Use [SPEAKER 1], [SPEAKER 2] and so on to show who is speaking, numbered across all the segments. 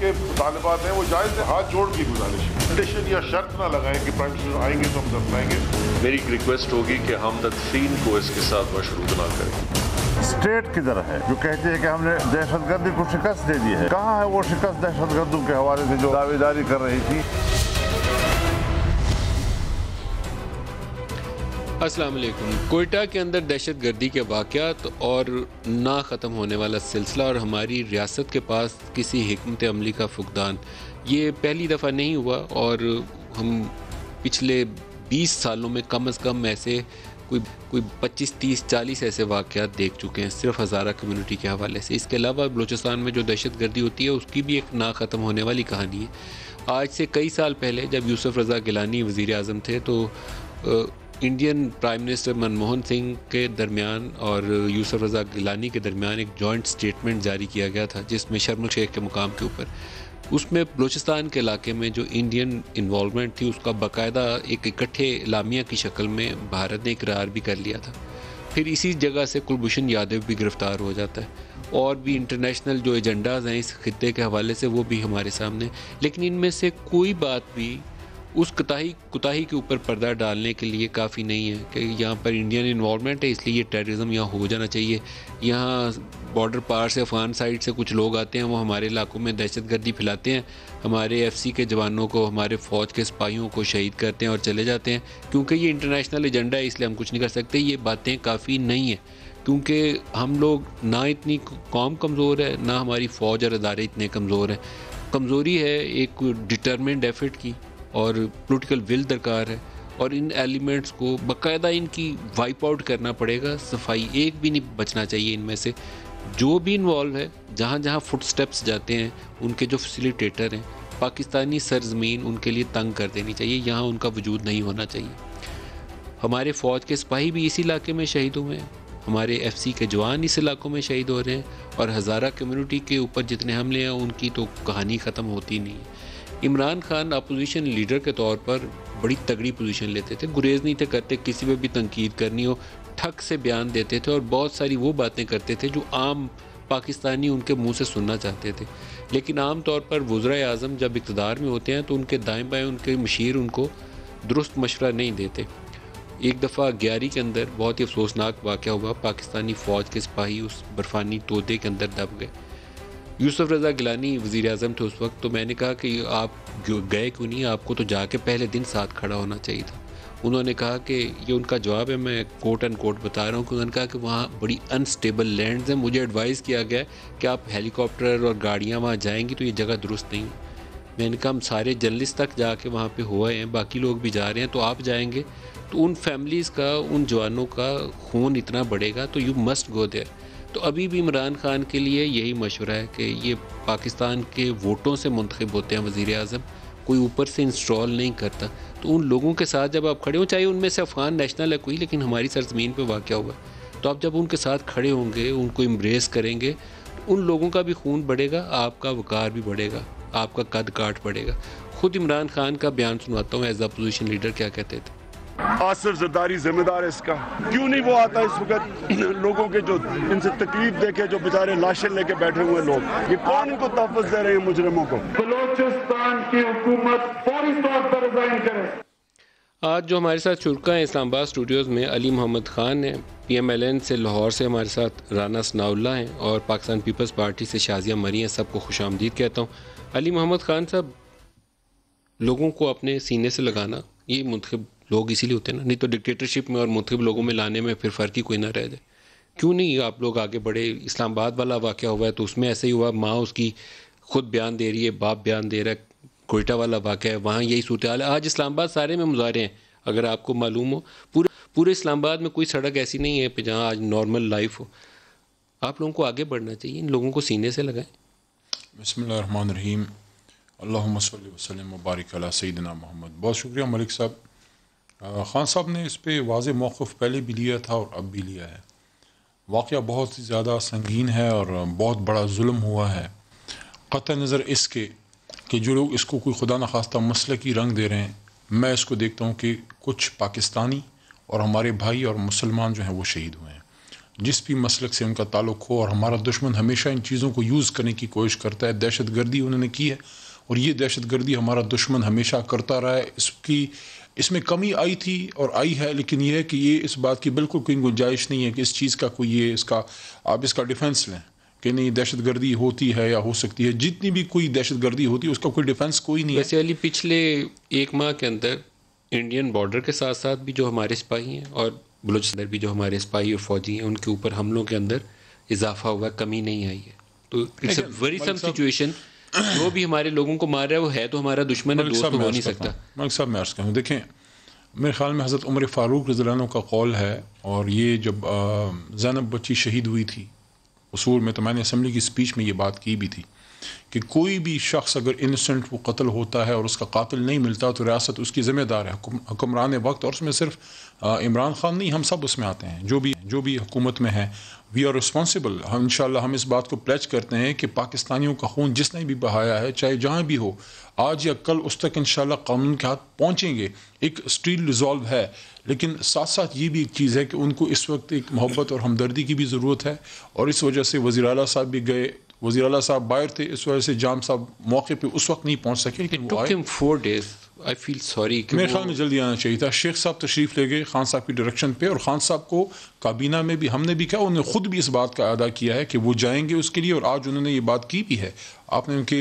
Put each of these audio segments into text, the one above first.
[SPEAKER 1] کے مطالبات ہیں وہ جائز ہیں. ہاتھ جوڑ کی گزارش ہے, کنڈیشن یا شرط نہ لگائیں کہ پرائم منسٹر آئیں گے تو ہم دفنائیں گے.
[SPEAKER 2] میری ریکویسٹ ہوگی کہ ہم تدفین کو اس کے ساتھ مشروط نہ کریں.
[SPEAKER 3] اسٹیٹ کدھر ہے جو کہتے ہیں کہ ہم نے دہشت گردی کو شکست دے دی ہے؟ کہاں ہے وہ شکست دہشت گردوں کے حوالے سے جو دعوے داری کر رہی تھی؟
[SPEAKER 4] السلام علیکم. کوئٹہ کے اندر دہشت گردی کے واقعات اور نہ ختم ہونے والا سلسلہ اور ہماری ریاست کے پاس کسی حکمت عملی کا فقدان, یہ پہلی دفعہ نہیں ہوا, اور ہم پچھلے 20 سالوں میں کم از کم ایسے کوئی 25 30 40 ایسے واقعات دیکھ چکے ہیں صرف ہزارہ کمیونٹی کے حوالے سے. اس کے علاوہ بلوچستان میں جو دہشت گردی ہوتی ہے اس کی بھی ایک نہ ختم ہونے والی کہانی ہے. آج سے کئی سال پہلے جب یوسف رضا گیلانی وزیر اعظم تھے تو Indian prime minister Manmohan Singh کے درمیان اور یوسف رضا گیلانی کے درمیان ایک جوائنٹ سٹیٹمنٹ جاری کیا گیا تھا جس میں شرم الشیخ کے مقام کے اوپر اس میں بلوچستان کے علاقے میں جو انڈین انوالومنٹ تھی اس کا باقاعدہ ایک اکٹھے اعلامیہ کی شکل میں بھارت نے اقرار بھی کر لیا تھا. پھر اسی جگہ سے کلبھوشن یادو بھی گرفتار ہو جاتا ہے, اور بھی انٹرنیشنل جو ایجنڈاز ہیں اس خطے کے حوالے سے وہ بھی ہمارے سامنے, لیکن ان میں سے کوئی بات بھی اس کوتاہی کے اوپر پردہ ڈالنے کے لیے کافی نہیں ہے کہ یہاں پر انڈین انوالومنٹ ہے اس لیے یہ ٹیررزم یہاں ہو جانا چاہیے. یہاں بارڈر پار سے افغان سائڈ سے کچھ لوگ آتے ہیں, وہ ہمارے علاقوں میں دہشت گردی پھیلاتے ہیں, ہمارے ایف سی کے جوانوں کو, ہمارے فوج کے سپاہیوں کو شہید کرتے ہیں اور چلے جاتے ہیں کیونکہ یہ انٹرنیشنل ایجنڈا ہے اس لیے ہم کچھ نہیں کر سکتے. یہ باتیں کافی نہیں ہیں کیونکہ ہم لوگ نہ اتنی قوم کمزور ہے نہ ہماری فوج اور ادارے اتنے کمزور ہیں. کمزوری ہے ایک ڈٹرمنڈ ایفرٹ کی اور پولیٹیکل ول درکار ہے, اور ان ایلیمنٹس کو باقاعدہ ان کی وائپ آؤٹ کرنا پڑے گا. صفائی ایک بھی نہیں بچنا چاہیے ان میں سے. جو بھی انوالو ہے جہاں جہاں فٹ سٹیپس جاتے ہیں ان کے جو فیسیلیٹیٹر ہیں پاکستانی سرزمین ان کے لیے تنگ کر دینی چاہیے, یہاں ان کا وجود نہیں ہونا چاہیے. ہمارے فوج کے سپاہی بھی اسی علاقے میں شہید ہوئے ہیں, ہمارے ایف سی کے جوان اس علاقوں میں شہید ہو رہے ہیں, اور ہزارہ کمیونٹی کے اوپر جتنے حملے ہیں ان کی تو کہانی ختم ہوتی نہیں ہے. عمران خان اپوزیشن لیڈر کے طور پر بڑی تگڑی پوزیشن لیتے تھے, گریز نہیں تھے کرتے, کسی پہ بھی تنقید کرنی ہو ٹھک سے بیان دیتے تھے اور بہت ساری وہ باتیں کرتے تھے جو عام پاکستانی ان کے منہ سے سننا چاہتے تھے. لیکن عام طور پر وزرائے اعظم جب اقتدار میں ہوتے ہیں تو ان کے دائیں بائیں ان کے مشیر ان کو درست مشورہ نہیں دیتے. ایک دفعہ گیاری کے اندر بہت ہی افسوسناک واقعہ ہوا, پاکستانی فوج کے سپاہی اس برفانی تودے کے اندر دب گئے. یوسف رضا گیلانی وزیر اعظم تھے اس وقت, تو میں نے کہا کہ آپ گئے کیوں نہیں, آپ کو تو جا کے پہلے دن ساتھ کھڑا ہونا چاہیے تھا. انہوں نے کہا کہ یہ ان کا جواب ہے, میں کوٹ اینڈ کوٹ بتا رہا ہوں کہ انہوں نے کہا کہ وہاں بڑی انسٹیبل لینڈز ہیں, مجھے ایڈوائز کیا گیا ہے کہ آپ ہیلی کاپٹر اور گاڑیاں وہاں جائیں گی تو یہ جگہ درست نہیں. میں نے کہا ہم سارے جرنلسٹ تک جا کے وہاں پہ ہوئے ہیں, باقی لوگ بھی جا رہے ہیں, تو آپ جائیں گے تو ان فیملیز کا, ان جوانوں کا خون اتنا بڑھے گا, تو یو مسٹ گو دیئر. تو ابھی بھی عمران خان کے لیے یہی مشورہ ہے کہ یہ پاکستان کے ووٹوں سے منتخب ہوتے ہیں وزیر اعظم, کوئی اوپر سے انسٹال نہیں کرتا. تو ان لوگوں کے ساتھ جب آپ کھڑے ہوں, چاہے ان میں سے افغان نیشنل ہے کوئی, لیکن ہماری سرزمین پہ واقع ہوا, تو آپ جب ان کے ساتھ کھڑے ہوں گے, ان کو امبریس کریں گے, تو ان لوگوں کا بھی خون بڑھے گا, آپ کا وقار بھی بڑھے گا, آپ کا قد کاٹ پڑے گا. خود عمران خان کا بیان سنواتا ہوں ایز اپوزیشن لیڈر کیا کہتے تھے.
[SPEAKER 5] آصف زرداری ذمہ دار ہے اس کا, کیوں نہیں وہ آتا اس وقت لوگوں کے جو ان سے تکلیف دیکھے, جو بیچارے لاشیں لے کے بیٹھے ہوئے لوگ, یہ کون ان کو تحفظ دے رہے ہیں مجرموں کو.
[SPEAKER 6] بلوچستان کی حکومت فوری طور پر ریزائن کرے.
[SPEAKER 4] آج جو ہمارے ساتھ شرکا ہیں اسلام آباد اسٹوڈیوز میں, علی محمد خان ہیں پی ایم ایل این سے, لاہور سے ہمارے ساتھ رانا ثناء اللہ ہیں, اور پاکستان پیپلز پارٹی سے شازیہ مری ہیں. سب کو خوش آمدید کہتا ہوں. علی محمد خان صاحب, لوگوں کو اپنے سینے سے لگانا, یہ منتخب لوگ اسی لیے ہوتے ہیں نا, نہیں تو ڈکٹیٹرشپ میں اور منتخب لوگوں میں لانے میں پھر فرق ہی کوئی نہ رہ جائے. کیوں نہیں آپ لوگ آگے بڑھے؟ اسلام آباد والا واقعہ ہوا ہے تو اس میں ایسے ہی ہوا, ماں اس کی خود بیان دے رہی ہے, باپ بیان دے رہا ہے. کوئٹہ والا واقعہ ہے, وہاں یہی صورتحال ہے. آج اسلام آباد سارے میں مظاہرے ہیں, اگر آپ کو معلوم ہو, پورے اسلام آباد میں کوئی سڑک ایسی نہیں ہے جہاں آج نارمل لائف ہو. آپ لوگوں کو آگے بڑھنا چاہیے, ان لوگوں کو سینے سے لگائیں.
[SPEAKER 7] بسم اللہ الرحمن الرحیم. اللہم صلی وسلم وبارک علی سیدنا محمد. بہت شکریہ ملک صاحب. خان صاحب نے اس پہ واضح موقف پہلے بھی لیا تھا اور اب بھی لیا ہے. واقعہ بہت زیادہ سنگین ہے اور بہت بڑا ظلم ہوا ہے. قطع نظر اس کے کہ جو لوگ اس کو کوئی خدا نخواستہ مسلکی رنگ دے رہے ہیں, میں اس کو دیکھتا ہوں کہ کچھ پاکستانی اور ہمارے بھائی اور مسلمان جو ہیں وہ شہید ہوئے ہیں. جس بھی مسلک سے ان کا تعلق ہو، اور ہمارا دشمن ہمیشہ ان چیزوں کو یوز کرنے کی کوشش کرتا ہے. دہشت گردی انہوں نے کی ہے، اور یہ دہشت گردی ہمارا دشمن ہمیشہ کرتا رہا ہے. اس میں کمی آئی تھی اور آئی ہے، لیکن یہ ہے کہ یہ اس بات کی بالکل کوئی گنجائش نہیں ہے کہ اس چیز کا کوئی یہ آپ اس کا ڈیفنس لیں کہ نہیں دہشت گردی ہوتی ہے یا ہو سکتی ہے. جتنی بھی کوئی دہشت گردی ہوتی ہے اس کا کوئی ڈیفنس کوئی نہیں ہے.
[SPEAKER 4] ویسے علی پچھلے 1 ماہ کے اندر انڈین بارڈر کے ساتھ ساتھ بھی جو ہمارے سپاہی ہیں اور بلوچستان بھی جو ہمارے سپاہی اور فوجی ہیں ان کے اوپر حملوں کے اندر اضافہ ہوا، کمی نہیں آئی ہے. تو it's a very some situation. جو بھی ہمارے لوگوں کو مار رہا ہے وہ تو ہمارا دشمن ہے، دوست تو ہو نہیں سکتا.
[SPEAKER 7] ملک صاحب میں عرض کروں، دیکھیں میرے خیال میں حضرت عمر فاروق رضی اللہ عنہ کا قول ہے، اور یہ جب زینب بچی شہید ہوئی تھی اصول میں، تو میں نے اسمبلی کی سپیچ میں یہ بات کی بھی تھی کہ کوئی بھی شخص اگر انسنٹ وہ قتل ہوتا ہے اور اس کا قاتل نہیں ملتا تو ریاست اس کی ذمہ دار ہے، حکمران وقت. اور اس میں صرف عمران خان نہیں، ہم سب اس میں آتے ہیں جو بھی حکومت میں ہیں. We are responsible. ہم انشاءاللہ ہم اس بات کو پلیج کرتے ہیں کہ پاکستانیوں کا خون جس نے بھی بہایا ہے، چاہے جہاں بھی ہو، آج یا کل اس تک انشاءاللہ قانون کے ہاتھ پہنچیں گے. ایک اسٹیل ریزالو ہے، لیکن ساتھ ساتھ یہ بھی ایک چیز ہے کہ ان کو اس وقت ایک محبت اور ہمدردی کی بھی ضرورت ہے. اور اس وجہ سے وزیر اعلیٰ صاحب بھی گئے، وزیر اعلیٰ صاحب باہر تھے، اس وجہ سے جام صاحب موقع پہ اس وقت نہیں پہنچ سکے، لیکن وہ آئے.
[SPEAKER 4] 4 days. I feel sorry.
[SPEAKER 7] میرے خیال میں جلدی آنا چاہیے تھا. شیخ صاحب تشریف لے گئے خان صاحب کی ڈائریکشن پہ، اور خان صاحب کو کابینہ میں بھی ہم نے بھی کہا، انہوں نے خود بھی اس بات کا اعادہ کیا ہے کہ وہ جائیں گے اس کے لیے، اور آج انہوں نے یہ بات کی بھی ہے. آپ نے ان کے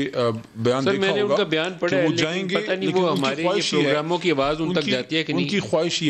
[SPEAKER 7] بیان دیکھا ہوگا،
[SPEAKER 4] میں نے ان کا بیان پڑھا ہے،
[SPEAKER 7] وہ جائیں گے،
[SPEAKER 4] پتہ نہیں وہ ہمارے یہ پروگراموں کی آواز ان تک جاتی ہے کہ نہیں.
[SPEAKER 7] ان کی خواہش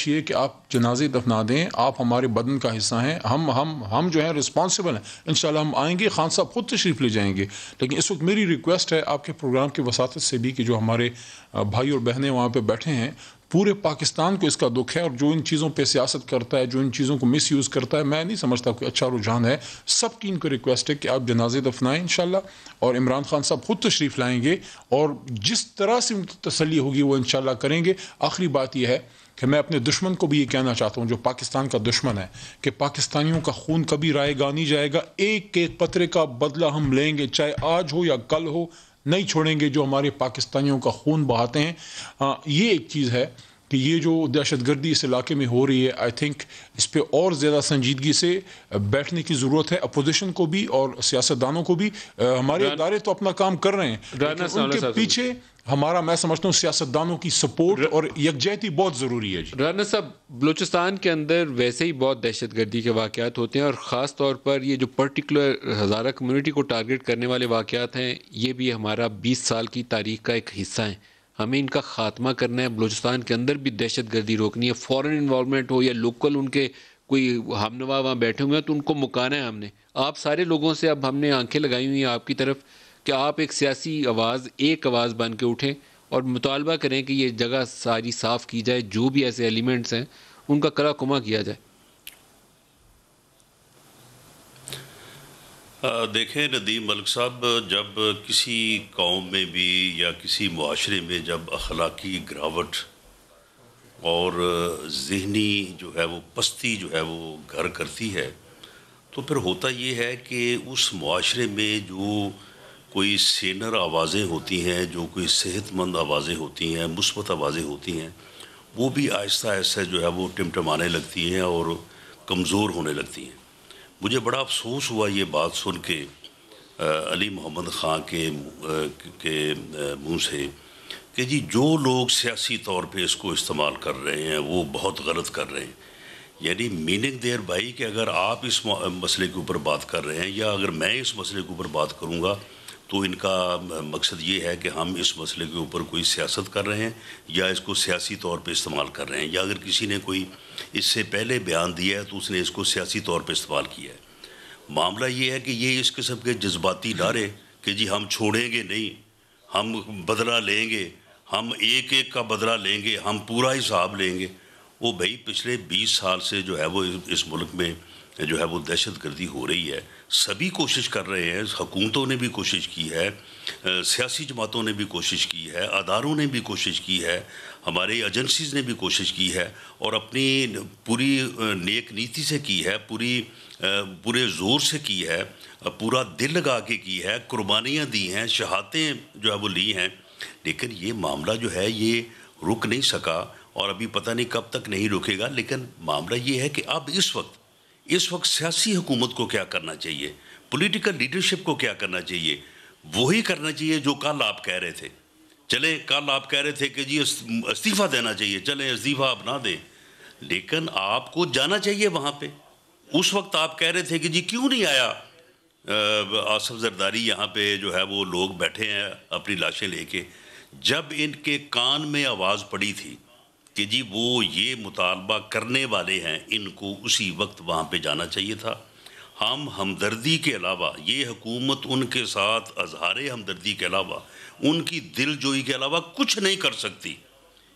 [SPEAKER 7] یہ ہے کہ آپ جنازے دفنا دیں، آپ ہمارے بدن کا حصہ ہیں، ہم جو ہیں رسپانسبل ہیں. انشاءاللہ ہم آئیں گے، خان صاحب خود تشریف لے جائیں گے. لیکن اس وقت میری ریکویسٹ ہے آپ کے پروگرام کی وساطت سے بھی کہ جو ہمارے بھائی اور بہنیں وہاں پہ بیٹھے ہیں، پورے پاکستان کو اس کا دکھ ہے، اور جو ان چیزوں پہ سیاست کرتا ہے، جو ان چیزوں کو مس یوز کرتا ہے، میں نہیں سمجھتا کہ اچھا رجحان ہے. سب کی ان کو ریکویسٹ ہے کہ آپ جنازے دفنائیں انشاءاللہ، اور عمران خان صاحب خود تشریف لائیں گے، اور جس طرح سے ان کی تسلی ہوگی وہ انشاءاللہ کریں گے. آخری بات یہ ہے کہ میں اپنے دشمن کو بھی یہ کہنا چاہتا ہوں جو پاکستان کا دشمن ہے کہ پاکستانیوں کا خون کبھی رائے گا نہیں جائے گا. ایک ایک قطرے کا بدلہ ہم لیں گے، چاہے آج ہو یا کل ہو، نہیں چھوڑیں گے جو ہمارے پاکستانیوں کا خون بہاتے ہیں. یہ ایک چیز ہے کہ یہ جو دہشت گردی اس علاقے میں ہو رہی ہے، آئی تھنک اس پہ اور زیادہ سنجیدگی سے بیٹھنے کی ضرورت ہے، اپوزیشن کو بھی اور سیاستدانوں کو بھی. ہمارے ادارے تو اپنا کام کر رہے ہیں، لیکن ان کے پیچھے ہمارا، میں سمجھتا ہوں سیاستدانوں کی سپورٹ اور یکجہتی بہت ضروری ہے.
[SPEAKER 4] رانا صاحب، بلوچستان کے اندر ویسے ہی بہت دہشت گردی کے واقعات ہوتے ہیں، اور خاص طور پر یہ جو پرٹیکولر ہزارہ کمیونٹی کو ٹارگٹ کرنے والے واقعات ہیں، یہ بھی ہمارا 20 سال کی تاریخ کا ایک حصہ ہیں. ہمیں ان کا خاتمہ کرنا ہے. بلوچستان کے اندر بھی دہشت گردی روکنی ہے، فورن انوالومنٹ ہو یا لوکل ان کے کوئی ہم نوا وہاں بیٹھے ہوئے ہیں تو ان کو مکانا ہے ہم نے. آپ سارے لوگوں سے اب ہم نے آنکھیں لگائی ہوئی ہیں آپ کی طرف کہ آپ ایک سیاسی آواز، ایک آواز بن کے اٹھیں اور مطالبہ کریں کہ یہ جگہ ساری صاف کی جائے، جو بھی ایسے ایلیمنٹس ہیں ان کا کلا کما کیا جائے.
[SPEAKER 8] دیکھیں ندیم ملک صاحب، جب کسی قوم میں بھی یا کسی معاشرے میں جب اخلاقی گراوٹ اور ذہنی جو ہے وہ پستی جو ہے وہ گھر کرتی ہے، تو پھر ہوتا یہ ہے کہ اس معاشرے میں جو کوئی سینر آوازیں ہوتی ہیں، جو کوئی صحت مند آوازیں ہوتی ہیں، مثبت آوازیں ہوتی ہیں، وہ بھی آہستہ آہستہ جو ہے وہ ٹمٹمانے لگتی ہیں اور کمزور ہونے لگتی ہیں. مجھے بڑا افسوس ہوا یہ بات سن کے علی محمد خان کے منہ سے کہ جی جو لوگ سیاسی طور پہ اس کو استعمال کر رہے ہیں وہ بہت غلط کر رہے ہیں. یعنی میننگ دیر بھائی کہ اگر آپ اس مسئلے کے اوپر بات کر رہے ہیں یا اگر میں اس مسئلے کے اوپر بات کروں گا تو ان کا مقصد یہ ہے کہ ہم اس مسئلے کے اوپر کوئی سیاست کر رہے ہیں یا اس کو سیاسی طور پہ استعمال کر رہے ہیں، یا اگر کسی نے کوئی اس سے پہلے بیان دیا ہے تو اس نے اس کو سیاسی طور پہ استعمال کیا ہے. معاملہ یہ ہے کہ یہ اس قسم کے جذباتی نعرے کہ جی ہم چھوڑیں گے نہیں، ہم بدلہ لیں گے، ہم ایک ایک کا بدلہ لیں گے، ہم پورا حساب لیں گے، وہ بھائی پچھلے 20 سال سے جو ہے وہ اس ملک میں جو ہے وہ دہشت گردی ہو رہی ہے. سبھی کوشش کر رہے ہیں، حکومتوں نے بھی کوشش کی ہے، سیاسی جماعتوں نے بھی کوشش کی ہے، اداروں نے بھی کوشش کی ہے، ہمارے ایجنسیز نے بھی کوشش کی ہے اور اپنی پوری نیک نیتی سے کی ہے، پورے زور سے کی ہے، پورا دل لگا کے کی ہے، قربانیاں دی ہیں، شہادتیں جو ہے وہ لی ہیں. لیکن یہ معاملہ جو ہے یہ رک نہیں سکا اور ابھی پتہ نہیں کب تک نہیں رکے گا. لیکن معاملہ یہ ہے کہ اب اس وقت سیاسی حکومت کو کیا کرنا چاہیے, پولیٹیکل لیڈرشپ کو کیا کرنا چاہیے, وہی کرنا چاہیے جو کل آپ کہہ رہے تھے. چلے کل آپ کہہ رہے تھے کہ جی استعفیٰ دینا چاہیے, چلیں استعفیٰ آپ نہ دیں, لیکن آپ کو جانا چاہیے وہاں پہ. اس وقت آپ کہہ رہے تھے کہ جی کیوں نہیں آیا آصف زرداری یہاں پہ جو ہے وہ لوگ بیٹھے ہیں اپنی لاشیں لے کے. جب ان کے کان میں آواز پڑی تھی کہ جی وہ یہ مطالبہ کرنے والے ہیں, ان کو اسی وقت وہاں پہ جانا چاہیے تھا. ہم ہمدردی کے علاوہ, یہ حکومت ان کے ساتھ اظہار ہمدردی کے علاوہ, ان کی دل جوئی کے علاوہ کچھ نہیں کر سکتی.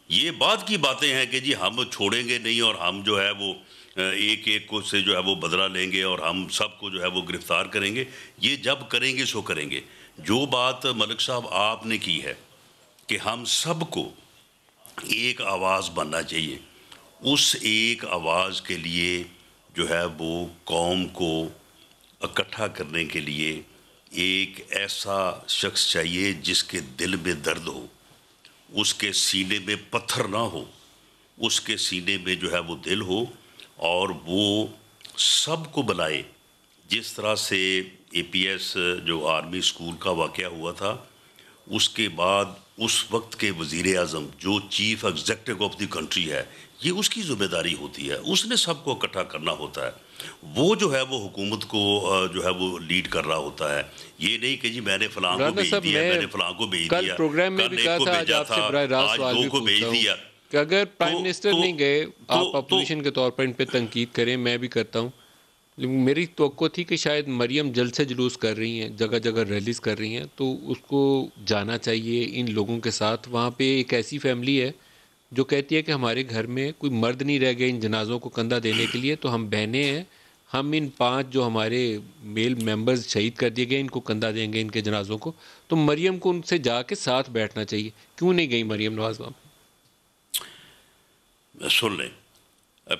[SPEAKER 8] یہ بات کی باتیں ہیں کہ جی ہم چھوڑیں گے نہیں اور ہم جو ہے وہ ایک ایک کو سے جو ہے وہ بدلہ لیں گے اور ہم سب کو جو ہے وہ گرفتار کریں گے. یہ جب کریں گے سو کریں گے. جو بات ملک صاحب آپ نے کی ہے کہ ہم سب کو ایک آواز بننا چاہیے, اس ایک آواز کے لیے جو ہے وہ قوم کو اکٹھا کرنے کے لیے ایک ایسا شخص چاہیے جس کے دل میں درد ہو, اس کے سینے میں پتھر نہ ہو, اس کے سینے میں جو ہے وہ دل ہو, اور وہ سب کو بلائے. جس طرح سے اے پی ایس جو آرمی اسکول کا واقعہ ہوا تھا, اس کے بعد اس وقت کے وزیر اعظم جو chief executive of the country ہے, یہ اس کی ذمہ داری ہوتی ہے, اس نے سب کو اکٹھا کرنا ہوتا ہے. وہ جو ہے وہ حکومت کو جو ہے وہ لیڈ کر رہا ہوتا ہے. یہ نہیں کہ جی میں نے فلاں کو بھیج دیا, میں نے فلاں کو بھیج دیا, کل ایک کو بھیجا تھا, آج دو کو بھیج دیا.
[SPEAKER 4] کہ اگر پرائم منسٹر نہیں گئے, آپ اپوزیشن کے طور پر ان پہ تنقید کریں, میں بھی کرتا ہوں, لیکن میری توقع تھی کہ شاید مریم جلد سے جلوس کر رہی ہیں, جگہ جگہ ریلیز کر رہی ہیں, تو اس کو جانا چاہیے ان لوگوں کے ساتھ. وہاں پہ ایک ایسی فیملی ہے جو کہتی ہے کہ ہمارے گھر میں کوئی مرد نہیں رہ گئے ان جنازوں کو کندھا دینے کے لیے, تو ہم بہنیں ہیں, ہم ان 5 جو ہمارے میل ممبرز شہید کر دیے گئے ان کو کندھا دیں گے ان کے جنازوں کو. تو مریم کو ان سے جا کے ساتھ بیٹھنا چاہیے. کیوں نہیں گئی مریم نواز وہاں؟
[SPEAKER 8] سن لیں,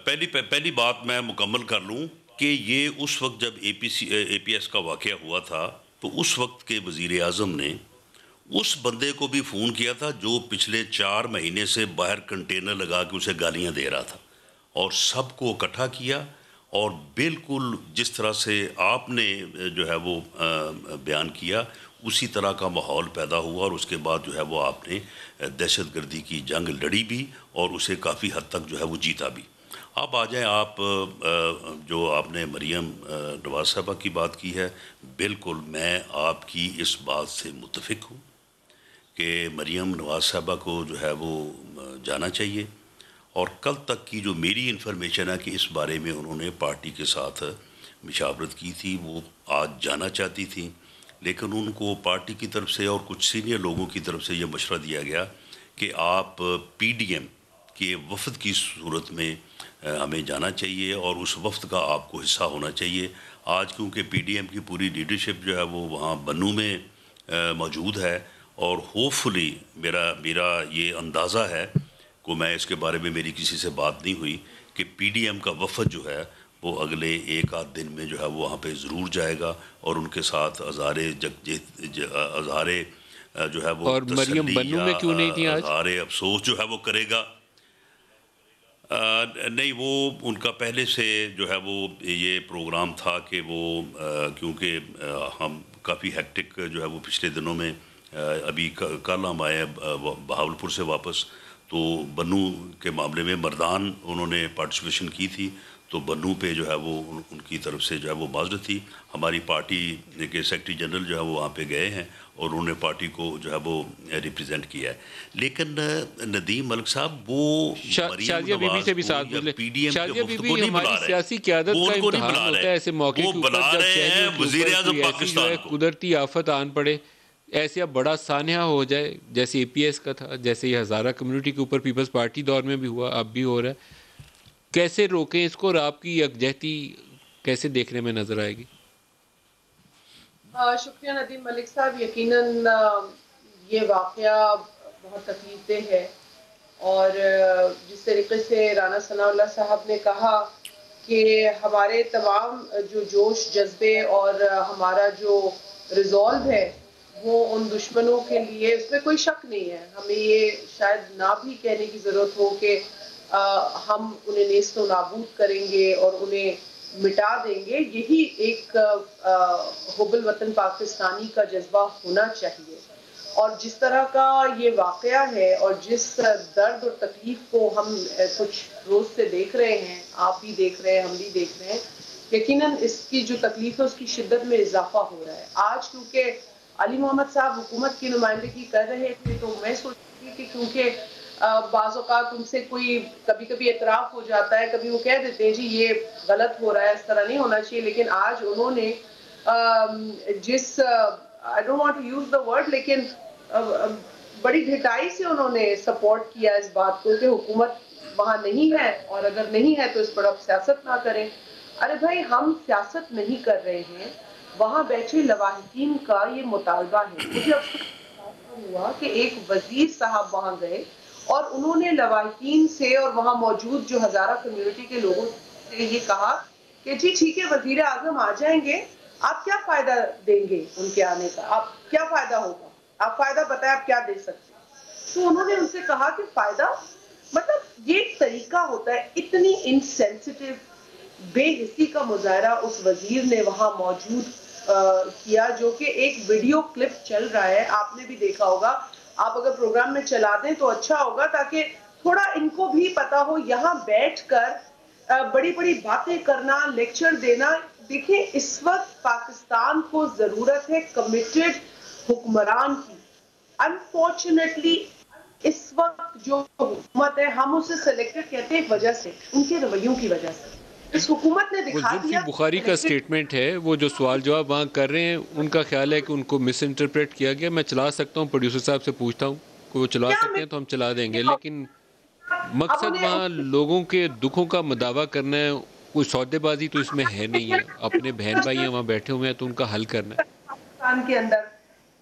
[SPEAKER 8] پہلی بات میں مکمل کر لوں کہ یہ اس وقت جب اے پی ایس کا واقعہ ہوا تھا تو اس وقت کے وزیر اعظم نے اس بندے کو بھی فون کیا تھا جو پچھلے 4 مہینے سے باہر کنٹینر لگا کے اسے گالیاں دے رہا تھا, اور سب کو اکٹھا کیا, اور بالکل جس طرح سے آپ نے جو ہے وہ بیان کیا اسی طرح کا ماحول پیدا ہوا, اور اس کے بعد جو ہے وہ آپ نے دہشت گردی کی جنگ لڑی بھی اور اسے کافی حد تک جو ہے وہ جیتا بھی. اب آ جائیں آپ, جو آپ نے مریم نواز صاحبہ کی بات کی ہے, بالکل میں آپ کی اس بات سے متفق ہوں کہ مریم نواز صاحبہ کو جو ہے وہ جانا چاہیے. اور کل تک کی جو میری انفارمیشن ہے کہ اس بارے میں انہوں نے پارٹی کے ساتھ مشاورت کی تھی, وہ آج جانا چاہتی تھیں, لیکن ان کو پارٹی کی طرف سے اور کچھ سینئر لوگوں کی طرف سے یہ مشورہ دیا گیا کہ آپ پی ڈی ایم کے وفد کی صورت میں ہمیں جانا چاہیے اور اس وفد کا آپ کو حصہ ہونا چاہیے. آج کیونکہ پی ڈی ایم کی پوری لیڈرشپ جو ہے وہ وہاں بنو میں موجود ہے, اور ہوپ فلی میرا یہ اندازہ ہے کہ میں اس کے بارے میں میری کسی سے بات نہیں ہوئی کہ پی ڈی ایم کا وفد جو ہے وہ اگلے 1-8 دن میں جو ہے وہ وہاں پہ ضرور جائے گا, اور ان کے ساتھ اظہار جو ہے وہ اظہار افسوس جو ہے وہ کرے گا. نہیں, وہ ان کا پہلے سے جو ہے وہ یہ پروگرام تھا کہ وہ کیونکہ ہم کافی ہیکٹک جو ہے وہ پچھلے دنوں میں, ابھی کل ہم آئے بہاولپور سے واپس, تو بنو کے معاملے میں مردان انہوں نے پارٹیسپیشن کی تھی, تو بنو پہ جو ہے وہ ان کی طرف سے جو ہے وہ معذرت تھی. ہماری پارٹی کے سیکرٹری جنرل جو ہے وہ وہاں پہ گئے ہیں اور انہوں نے پارٹی کو جو ہے وہ ریپریزنٹ کیا ہے. لیکن ندیم ملک صاحب وہ
[SPEAKER 4] شازیہ بی بی سے بھی ساتھ ملے, شازیہ بی بی ہماری سیاسی قیادت کا امتحان ہوتا ہے ایسے موقع کے اوپر جب شہریوں کے اوپر ایسی جو ہے قدرتی آفت آن پڑے, ایسے اب بڑا سانحہ ہو جائے جیسے اے پی ایس کا تھا, جیسے یہ ہزارہ کمیونٹی کے اوپر پیپلز پارٹی دور میں بھی ہوا, اب بھی ہو رہا ہے. کیسے روکیں اس کو, اور آپ کی یکجہتی کیسے دیکھنے میں نظر آئے گی؟
[SPEAKER 9] شکریہ ندیم ملک صاحب. یقیناً یہ واقعہ بہت تکلیف دہ ہے, اور جس طریقے سے رانا ثناء اللہ صاحب نے کہا کہ ہمارے تمام جو جوش جذبے اور ہمارا جو ریزولو ہے وہ ان دشمنوں کے لیے، اس میں کوئی شک نہیں ہے، ہمیں یہ شاید نہ بھی کہنے کی ضرورت ہو کہ ہم انہیں نیست و نابود کریں گے اور انہیں مٹا دیں گے. یہی ایک حب الوطن پاکستانی کا جذبہ ہونا چاہیے. اور جس طرح کا یہ واقعہ ہے اور جس درد اور تکلیف کو ہم کچھ روز سے دیکھ رہے ہیں، آپ بھی دیکھ رہے ہیں، ہم بھی دیکھ رہے ہیں، یقیناً اس کی جو تکلیف ہے اس کی شدت میں اضافہ ہو رہا ہے. آج کیونکہ علی محمد صاحب حکومت کی نمائندگی کر رہے تھے تو میں سوچتی تھی کہ کیونکہ بعض اوقات ان سے کوئی کبھی کبھی اعتراف ہو جاتا ہے، کبھی وہ کہہ دیتے ہیں جی یہ غلط ہو رہا ہے، اس طرح نہیں ہونا چاہیے، لیکن آج انہوں نے جس I don't want to use the word لیکن بڑی ڈھٹائی سے انہوں نے سپورٹ کیا اس بات کو کہ حکومت وہاں نہیں ہے اور اگر نہیں ہے تو اس پر آپ سیاست نہ کریں. ارے بھائی ہم سیاست نہیں کر رہے ہیں، وہاں بیٹھے لواحقین کا یہ مطالبہ ہے. مجھے افسوس ہوا کہ ایک وزیر صاحب وہاں گئے اور انہوں نے لواحقین سے اور وہاں موجود جو ہزارہ کمیونٹی کے لوگوں سے یہ کہا کہ جی ٹھیک ہے وزیر اعظم آ جائیں گے، آپ کیا فائدہ دیں گے ان کے آنے کا، آپ کیا فائدہ ہوگا، آپ فائدہ بتائیں آپ کیا دے سکتے ہیں. تو انہوں نے ان سے کہا کہ فائدہ مطلب یہ طریقہ ہوتا ہے. اتنی انسینسٹیو بے حسی کا مظاہرہ اس وزیر نے وہاں موجود کیا، جو کہ ایک ویڈیو کلپ چل رہا ہے، آپ نے بھی دیکھا ہوگا. آپ اگر پروگرام میں چلا دیں تو اچھا ہوگا تاکہ تھوڑا ان کو بھی پتا ہو. یہاں بیٹھ کر بڑی بڑی باتیں کرنا، لیکچر دینا، دیکھیں اس وقت پاکستان کو ضرورت ہے کمیٹڈ حکمران کی. انفارچونیٹلی اس وقت جو حکومت ہے ہم اسے سلیکٹڈ کہتے ہیں ایک وجہ سے، ان کے رویوں کی وجہ سے. اس حکومت نے دکھا دیا.
[SPEAKER 4] بخاری کا سٹیٹمنٹ ہے، وہ جو سوال جواب وہاں کر رہے ہیں ان کا خیال ہے کہ ان کو مس انٹرپریٹ کیا گیا. میں چلا سکتا ہوں، پروڈیوسر صاحب سے پوچھتا ہوں کہ وہ چلا سکتے ہیں تو ہم چلا دیں گے، لیکن مقصد وہاں لوگوں کے دکھوں کا مداوع کرنا ہے، کوئی سودے بازی تو اس میں ہے نہیں ہے. اپنے بہن بھائی وہاں بیٹھے ہوئے ہیں تو ان کا حل کرنا ہے.
[SPEAKER 9] پاکستان کے اندر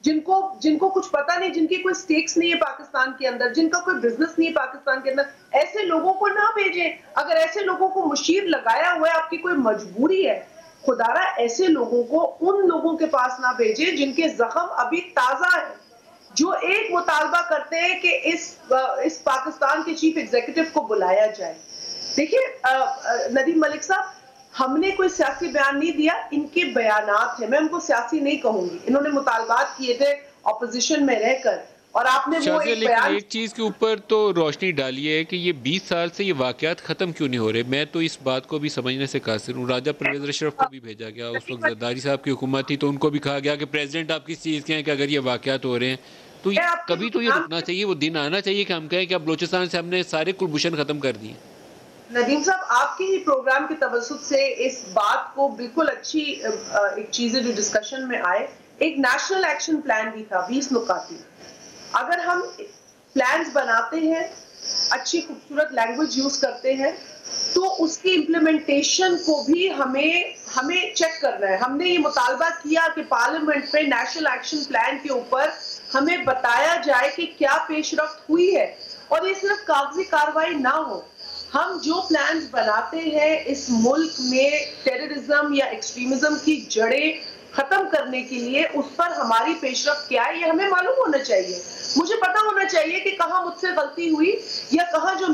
[SPEAKER 9] جن کو کچھ پتا نہیں، جن کی کوئی سٹیکس نہیں ہے پاکستان کے اندر، جن کا کوئی بزنس نہیں ہے پاکستان کے اندر، ایسے لوگوں کو نہ بھیجیں. اگر ایسے لوگوں کو مشیر لگایا ہوا ہے، آپ کی کوئی مجبوری ہے، خدا را ایسے لوگوں کو ان لوگوں کے پاس نہ بھیجیں جن کے زخم ابھی تازہ ہیں، جو ایک مطالبہ کرتے ہیں کہ اس پاکستان کے چیف ایگزیکٹو کو بلایا جائے. دیکھیں ندیم ملک صاحب، ہم نے کوئی سیاسی بیان نہیں دیا، ان کے بیانات ہیں، میں ان کو سیاسی نہیں کہوں گی. انہوں نے مطالبات کیے تھے اپوزیشن میں رہ کر، اور آپ نے وہ ایک بیان.
[SPEAKER 4] ایک چیز کے اوپر تو روشنی ڈالی ہے کہ یہ 20 سال سے یہ واقعات ختم کیوں نہیں ہو رہے. میں تو اس بات کو بھی سمجھنے سے قاصر ہوں. راجہ پرویز اشرف کو بھی بھیجا گیا، اس وقت زرداری صاحب کی حکومت تھی تو ان کو بھی کہا گیا کہ پریزیڈنٹ آپ کس چیز کے ہیں کہ اگر یہ واقعات ہو رہے ہیں تو کبھی تو یہ رکنا چاہیے، وہ دن آنا چاہیے کہ ہم کہیں کہ اب بلوچستان سے ہم نے سارے کلبھوشن ختم کر دیے.
[SPEAKER 9] ندیم صاحب آپ کے ہی پروگرام کے توسط سے اس بات کو بالکل اچھی ایک چیزیں جو ڈسکشن میں آئے، ایک نیشنل ایکشن پلان بھی تھا 20 نکاتی. اگر ہم پلانز بناتے ہیں، اچھی خوبصورت لینگویج یوز کرتے ہیں، تو اس کی امپلیمنٹیشن کو بھی ہمیں چیک کرنا ہے. ہم نے یہ مطالبہ کیا کہ پارلیمنٹ پہ نیشنل ایکشن پلان کے اوپر ہمیں بتایا جائے کہ کیا پیش رفت ہوئی ہے، اور یہ صرف کاغذی کاروائی نہ ہو. ہم جو پلانز بناتے ہیں اس ملک میں ٹیررزم یا ایکسٹریمزم کی جڑیں ختم کرنے کے لیے، اس پر ہماری پیش رفت کیا ہے یہ ہمیں معلوم ہونا چاہیے. مجھے پتا ہونا چاہیے کہ کہاں مجھ سے غلطی ہوئی یا کہاں جو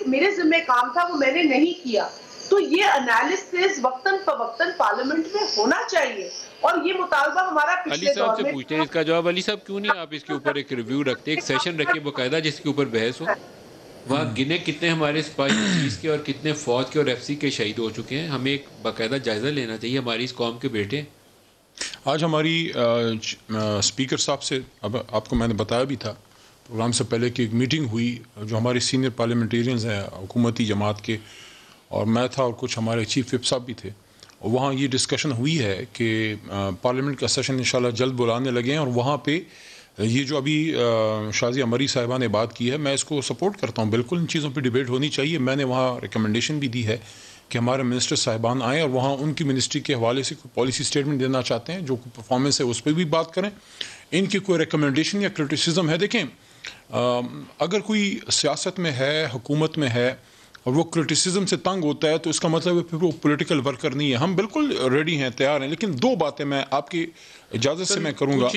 [SPEAKER 9] میرے ذمہ کام تھا وہ میں نے نہیں کیا. تو یہ انالیسس وقتاً فوقتاً پارلیمنٹ میں ہونا چاہیے، اور یہ مطالبہ ہمارا پچھلے دور میں.
[SPEAKER 4] علی صاحب سے پوچھتے ہیں اس کا جواب. علی صاحب کیوں نہیں آپ اس کے اوپر ایک ریویو رکھتے، ایک سیشن رکھے باقاعدہ جس کے اوپر بحث ہو، وہاں گنے کتنے ہمارے سپاہی پولیس کے اور کتنے فوج کے اور ایف سی کے شہید ہو چکے ہیں. ہمیں ایک باقاعدہ جائزہ لینا چاہیے ہماری اس قوم کے بیٹے.
[SPEAKER 7] آج ہماری اسپیکر صاحب سے اب آپ کو میں نے بتایا بھی تھا پروگرام سے پہلے کہ ایک میٹنگ ہوئی جو ہمارے سینئر پارلیمنٹیرینز ہیں حکومتی جماعت کے، اور میں تھا اور کچھ ہمارے چیف وپ صاحب بھی تھے. اور وہاں یہ ڈسکشن ہوئی ہے کہ پارلیمنٹ کا سیشن انشاءاللہ جلد بلانے لگے ہیں، اور وہاں پہ یہ جو ابھی شازیہ مری صاحبہ نے بات کی ہے میں اس کو سپورٹ کرتا ہوں. بالکل ان چیزوں پہ ڈیبیٹ ہونی چاہیے. میں نے وہاں ریکمنڈیشن بھی دی ہے کہ ہمارے منسٹر صاحبان آئیں اور وہاں ان کی منسٹری کے حوالے سے کوئی پالیسی سٹیٹمنٹ دینا چاہتے ہیں، جو پرفارمنس ہے اس پہ بھی بات کریں. ان کی کوئی ریکمنڈیشن یا کرٹیسزم ہے، دیکھیں اگر کوئی سیاست میں ہے، حکومت میں ہے، اور وہ کرٹیسزم سے تنگ ہوتا ہے تو اس کا مطلب ہے پھر وہ پولیٹیکل ورکر نہیں ہے. ہم بالکل ریڈی ہیں, تیار ہیں, لیکن دو باتیں میں آپ کی اجازت سے میں کروں گا.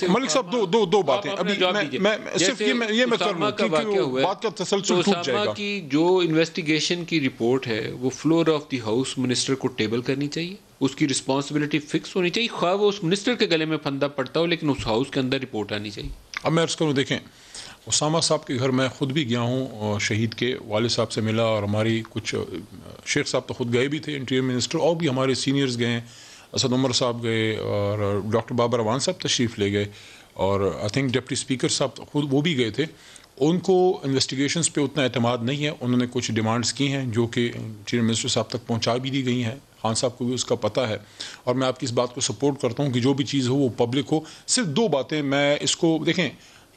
[SPEAKER 7] ملک صاحب دو باتیں ابھی میں صرف یہ میں کر لوں کیونکہ بات کا تسلسل ٹوٹ جائے گا.
[SPEAKER 4] کی جو انویسٹیگیشن کی رپورٹ ہے وہ floor of the house minister کو ٹیبل کرنی چاہیے, اس کی رسپانسبلٹی فکس ہونی چاہیے, خواہ وہ اس منسٹر کے گلے میں پھندا پڑتا ہو لیکن اس ہاؤس کے اندر رپورٹ آنی چاہیے.
[SPEAKER 7] اب میں عرض کروں, دیکھیں اسامہ صاحب کے گھر میں خود بھی گیا ہوں, شہید کے والد صاحب سے ملا, اور ہماری کچھ شیخ صاحب تو خود گئے بھی تھے انٹیریئر منسٹر, اور بھی ہمارے سینئرز گئے ہیں, اسد عمر صاحب گئے اور ڈاکٹر بابر اعوان صاحب تشریف لے گئے, اور آئی تھنک ڈپٹی اسپیکر صاحب خود وہ بھی گئے تھے. ان کو انویسٹیگیشنز پہ اتنا اعتماد نہیں ہے, انہوں نے کچھ ڈیمانڈز کی ہیں جو کہ انٹیریئر منسٹر صاحب تک پہنچا بھی دی گئی ہیں, خان صاحب کو بھی اس کا پتہ ہے, اور میں آپ کی اس بات کو سپورٹ کرتا ہوں کہ جو بھی چیز ہو وہ پبلک ہو. صرف دو باتیں میں اس کو, دیکھیں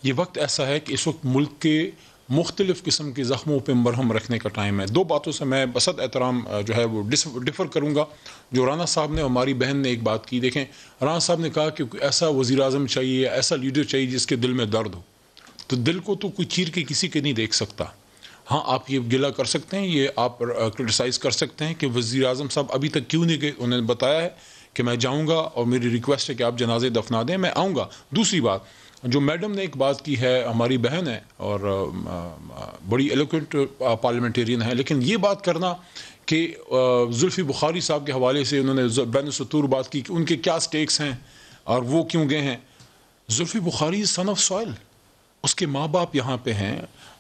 [SPEAKER 7] یہ وقت ایسا ہے کہ اس وقت ملک کے مختلف قسم کے زخموں پہ مرہم رکھنے کا ٹائم ہے. دو باتوں سے میں بسط احترام جو ہے وہ ڈفر کروں گا. جو رانا صاحب نے, ہماری بہن نے ایک بات کی, دیکھیں رانا صاحب نے کہا کہ ایسا وزیر اعظم چاہیے, ایسا لیڈر چاہیے جس کے دل میں درد ہو. تو دل کو تو کوئی چیر کے کسی کے نہیں دیکھ سکتا. ہاں آپ یہ گلہ کر سکتے ہیں, یہ آپ کرٹیسائز کر سکتے ہیں کہ وزیر اعظم صاحب ابھی تک کیوں نہیں گئے. انہوں نے بتایا ہے کہ میں جاؤں گا اور میری ریکویسٹ ہے کہ آپ جنازے دفنا دیں, میں آؤں گا. دوسری بات, جو میڈم نے ایک بات کی ہے, ہماری بہن ہے اور بڑی ایلوکوینٹ پارلیمنٹیرین ہے, لیکن یہ بات کرنا کہ زلفی بخاری صاحب کے حوالے سے انہوں نے بین السطور بات کی کہ ان کے کیا سٹیکس ہیں اور وہ کیوں گئے ہیں. زلفی بخاری سن آف سوائل, اس کے ماں باپ یہاں پہ ہیں,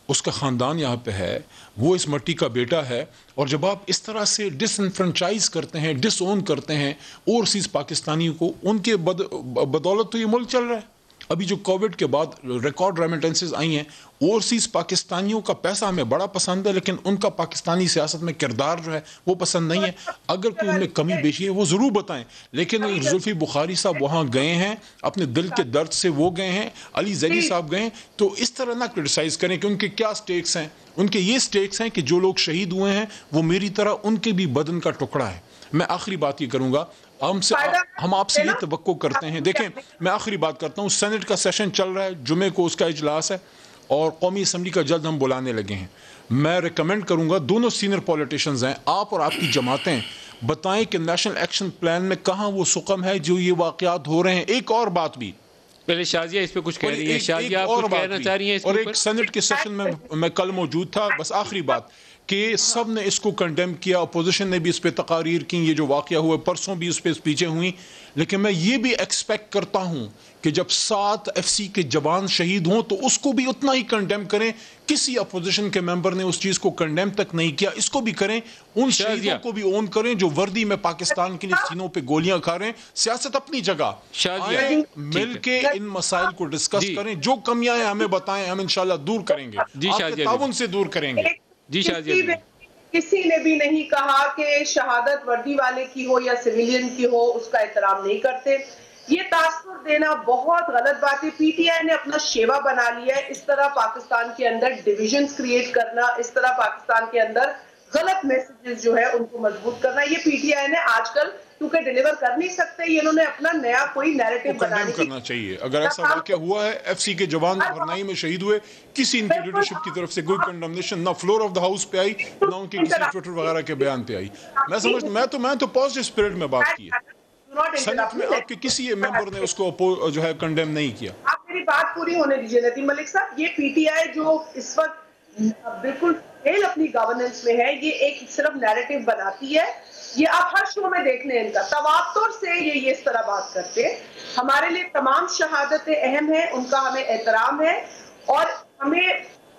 [SPEAKER 7] اس کا خاندان یہاں پہ ہے, وہ اس مٹی کا بیٹا ہے, اور جب آپ اس طرح سے ڈس انفرنچائز کرتے ہیں, ڈس اون کرتے ہیں اوورسیز پاکستانیوں کو, ان کے بدولت تو یہ ملک چل رہا ہے. ابھی جو کووڈ کے بعد ریکارڈ ریمیٹنسز آئی ہیں, اوورسیز پاکستانیوں کا پیسہ ہمیں بڑا پسند ہے, لیکن ان کا پاکستانی سیاست میں کردار جو ہے وہ پسند نہیں ہے. اگر کوئی ان میں کمی بیشی ہے وہ ضرور بتائیں, لیکن زلفی بخاری صاحب وہاں گئے ہیں, اپنے دل کے درد سے وہ گئے ہیں, علی زیدی صاحب گئے ہیں, تو اس طرح نہ کرٹیسائز کریں کہ ان کے کیا سٹیکس ہیں. ان کے یہ سٹیکس ہیں کہ جو لوگ شہید ہوئے ہیں وہ میری طرح ان کے بھی بدن کا ٹکڑا ہے. میں آخری بات یہ کروں گا, ہم آپ سے یہ توقع کرتے ہیں, دیکھیں میں آخری بات کرتا ہوں, سینٹ کا سیشن چل رہا ہے, جمعے کو اس کا اجلاس ہے, اور قومی اسمبلی کا جلد ہم بلانے لگے ہیں. میں ریکمینڈ کروں گا, دونوں سینئر پولیٹیشنز ہیں, آپ اور آپ کی جماعتیں بتائیں کہ نیشنل ایکشن پلان میں کہاں وہ سقم ہے جو یہ واقعات ہو رہے ہیں. ایک اور بات بھی,
[SPEAKER 4] پہلے شازیہ اس پہ کچھ کہہ رہی ہیں, شازیہ آپ کچھ کہنا چاہ رہی ہیں اس
[SPEAKER 7] اور ایک سینٹ کے سیشن میں کل موجود تھا. بس آخری بات کہ سب نے اس کو کنڈیم کیا, اپوزیشن نے بھی اس پہ تقاریر کی, یہ جو واقعہ ہوا پرسوں بھی اس پہ اسپیچیں ہوئیں, لیکن میں یہ بھی ایکسپیکٹ کرتا ہوں کہ جب 7 FCC کے جوان شہید ہوں تو اس کو بھی اتنا ہی کنڈیم کریں. کسی اپوزیشن کے ممبر نے اس چیز کو کنڈیم تک نہیں کیا, اس کو بھی کریں. ان شہیدوں کو بھی اون کریں جو وردی میں پاکستان کے لیے سینوں پہ گولیاں کھا رہے ہیں. سیاست اپنی جگہ, مل کے ان مسائل کو ڈسکس کریں, جو کمیاں ہیں ہمیں بتائیں, ہم انشاءاللہ دور کریں گے, آپ کے تعاون سے دور کریں گے.
[SPEAKER 9] کسی نے بھی نہیں کہا کہ شہادت وردی والے کی ہو یا سویلین کی ہو اس کا احترام نہیں کرتے. یہ تاثر دینا بہت غلط بات ہے. پی ٹی آئی نے اپنا شیوا بنا لیا ہے. اس طرح پاکستان کے اندر ڈویژنز کریٹ کرنا, اس طرح پاکستان کے اندر غلط میسیجز جو ہے ان کو مضبوط کرنا, یہ پی ٹی آئی نے آج کل کیونکہ ڈیلیور کر نہیں سکتے, یہ انہوں نے اپنا نیا کوئی نیریٹو بنانے
[SPEAKER 7] کرنا چاہیے. اگر ایسا واقعہ ہوا ہے, FCC کے جوان بھرنائی میں شہید ہوئے, کسی ان کی لیڈرشپ کی طرف سے کوئی کنڈمنیشن نہ فلور آف دا ہاؤس پہ آئی, نہ ان کے کسی ٹویٹر وغیرہ کے بیان پہ آئی. میں تو پازیٹیو اسپرٹ میں بات کی ہے. سینٹ میں آپ کے کسی ممبر نے اس کو جو ہے کنڈیم نہیں کیا.
[SPEAKER 9] آپ میری بات پوری ہونے دیجیے ندیم ملک صاحب. یہ پی ٹی آئی جو اس وقت بالکل فیل اپنی گورننس میں ہے, یہ ایک صرف نیریٹو بناتی ہے. یہ آپ ہر شو میں دیکھ لیں, ان کا تواتر سے یہ اس طرح بات کرتے ہیں. ہمارے لیے تمام شہادتیں اہم ہیں, ان کا ہمیں احترام ہے, اور ہمیں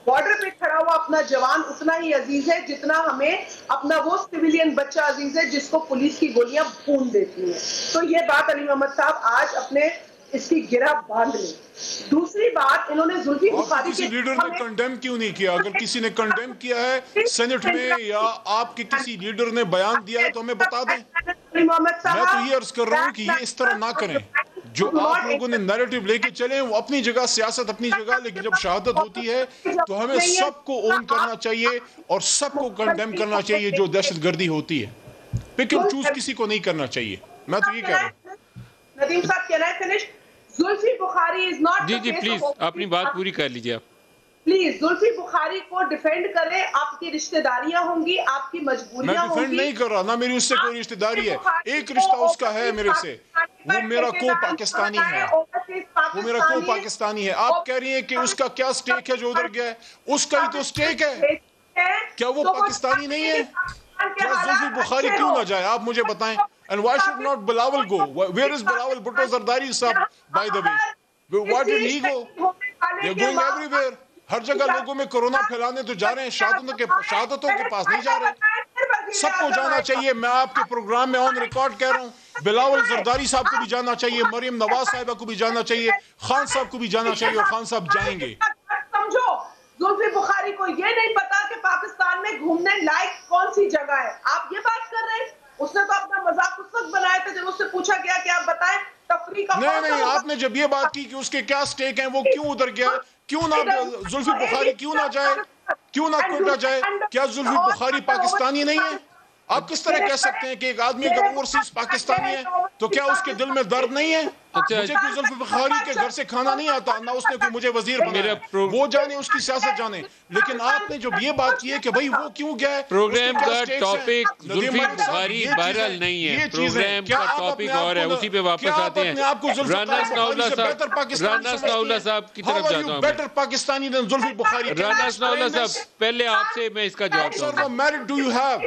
[SPEAKER 9] بارڈر پہ کھڑا ہوا اپنا جوان اتنا ہی عزیز ہے جتنا ہمیں اپنا وہ سویلین بچہ عزیز ہے جس کو پولیس کی گولیاں بھون دیتی ہیں. تو یہ بات علی محمد صاحب آج اپنے اس کی گرہ باندھ لیں. دوسری بات, انہوں نے زلفی بخاری
[SPEAKER 7] کسی لیڈر نے کنڈیم کیوں نہیں کیا؟ اگر کسی نے کنڈیم کیا ہے سینٹ میں یا آپ کے کسی لیڈر نے بیان دیا ہے تو ہمیں بتا دیں. میں تو یہ عرض کر رہا ہوں کہ یہ اس طرح نہ کریں. جو آپ لوگوں نے نیریٹو لے کے چلیں وہ اپنی جگہ, سیاست اپنی جگہ, لیکن جب شہادت ہوتی ہے تو ہمیں سب کو اون کرنا چاہیے اور سب کو کنڈیم کرنا چاہیے جو دہشت گردی ہوتی ہے. پک اینڈ چوز کسی کو نہیں کرنا چاہیے. میں تو یہ کہہ رہا ہوں.
[SPEAKER 9] ندیم صاحب کہنا ہے finish. Zulfi Bukhari is not
[SPEAKER 4] جی پلیز اپنی بات پوری کر لیجیے آپ.
[SPEAKER 9] پلیز زلفی بخاری کو ڈیفینڈ کریں. آپ کی رشتہ داریاں ہوں گی, آپ کی مجبوریاں ہوں گی.
[SPEAKER 7] میں ڈیفینڈ نہیں کر رہا, نہ میری اس سے کوئی رشتہ داری ہے. ایک رشتہ اس کا ہے میرے سے, وہ میرا کو پاکستانی ہے, وہ میرا کو پاکستانی ہے. آپ کہہ رہی ہیں کہ اس کا کیا سٹیک ہے جو ادھر گیا ہے, اس کا ہی تو سٹیک ہے. کیا وہ پاکستانی نہیں ہے؟ کیا زلفی بخاری کیوں نہ جائے, آپ مجھے بتائیں. And why should not Bilawal go? Where is Bilawal Bhutto Zardari sahab, by the way? Why did he go? They're going everywhere. ہر جگہ لوگوں میں کرونا پھیلانے تو جا رہے ہیں, شہادتوں کے پاس نہیں جا رہے. سب کو جانا چاہیے. میں آپ کے پروگرام میں آن ریکارڈ کہہ رہا ہوں, بلاول زرداری صاحب کو بھی جانا چاہیے, مریم نواز صاحبہ کو بھی جانا چاہیے, خان صاحب کو بھی جانا چاہیے, اور خان صاحب جائیں گے.
[SPEAKER 9] سمجھو, زلفی بخاری کو یہ نہیں پتا کہ پاکستان میں گھومنے لائق کون سی جگہ ہے. آپ یہ بات کر رہے ہیں. اس نے تو اپنا مذاق اس وقت بنایا تھا جب اس سے پوچھا گیا کہ آپ بتائیں تفریح کا.
[SPEAKER 7] نہیں, آپ نے جب یہ بات کی کہ اس کے کیا سٹیک ہیں, وہ کیوں ادھر گیا, کیوں نہ زلفی بخاری کیوں نہ جائے, کیوں نہ کوئٹہ جائے. کیا زلفی بخاری پاکستانی نہیں ہے؟ آپ کس طرح کہہ سکتے ہیں کہ ایک آدمی اگر اوورسیز پاکستانی ہے تو کیا اس کے دل میں درد نہیں ہے؟ مجھے کوئی زلفی بخاری کے گھر سے کھانا نہیں آتا, نہ اس نے کوئی مجھے وزیر بنایا, وہ جانے اس کی سیاست جانے. لیکن آپ نے جب یہ بات کی ہے کہ بھائی وہ کیوں گیا ہے,
[SPEAKER 4] پروگرام کا ٹاپک زلفی بخاری بہرحال نہیں ہے, پروگرام کا ٹاپک اور ہے, اسی پہ واپس آتے ہیں. رانا ثناءاللہ صاحب کی طرف جاتا ہوں.
[SPEAKER 7] Better Pakistani than Zulfi Bukhari.
[SPEAKER 4] رانا ثناءاللہ صاحب, پہلے آپ سے میں اس کا جواب دوں گا.
[SPEAKER 7] Merit do you have,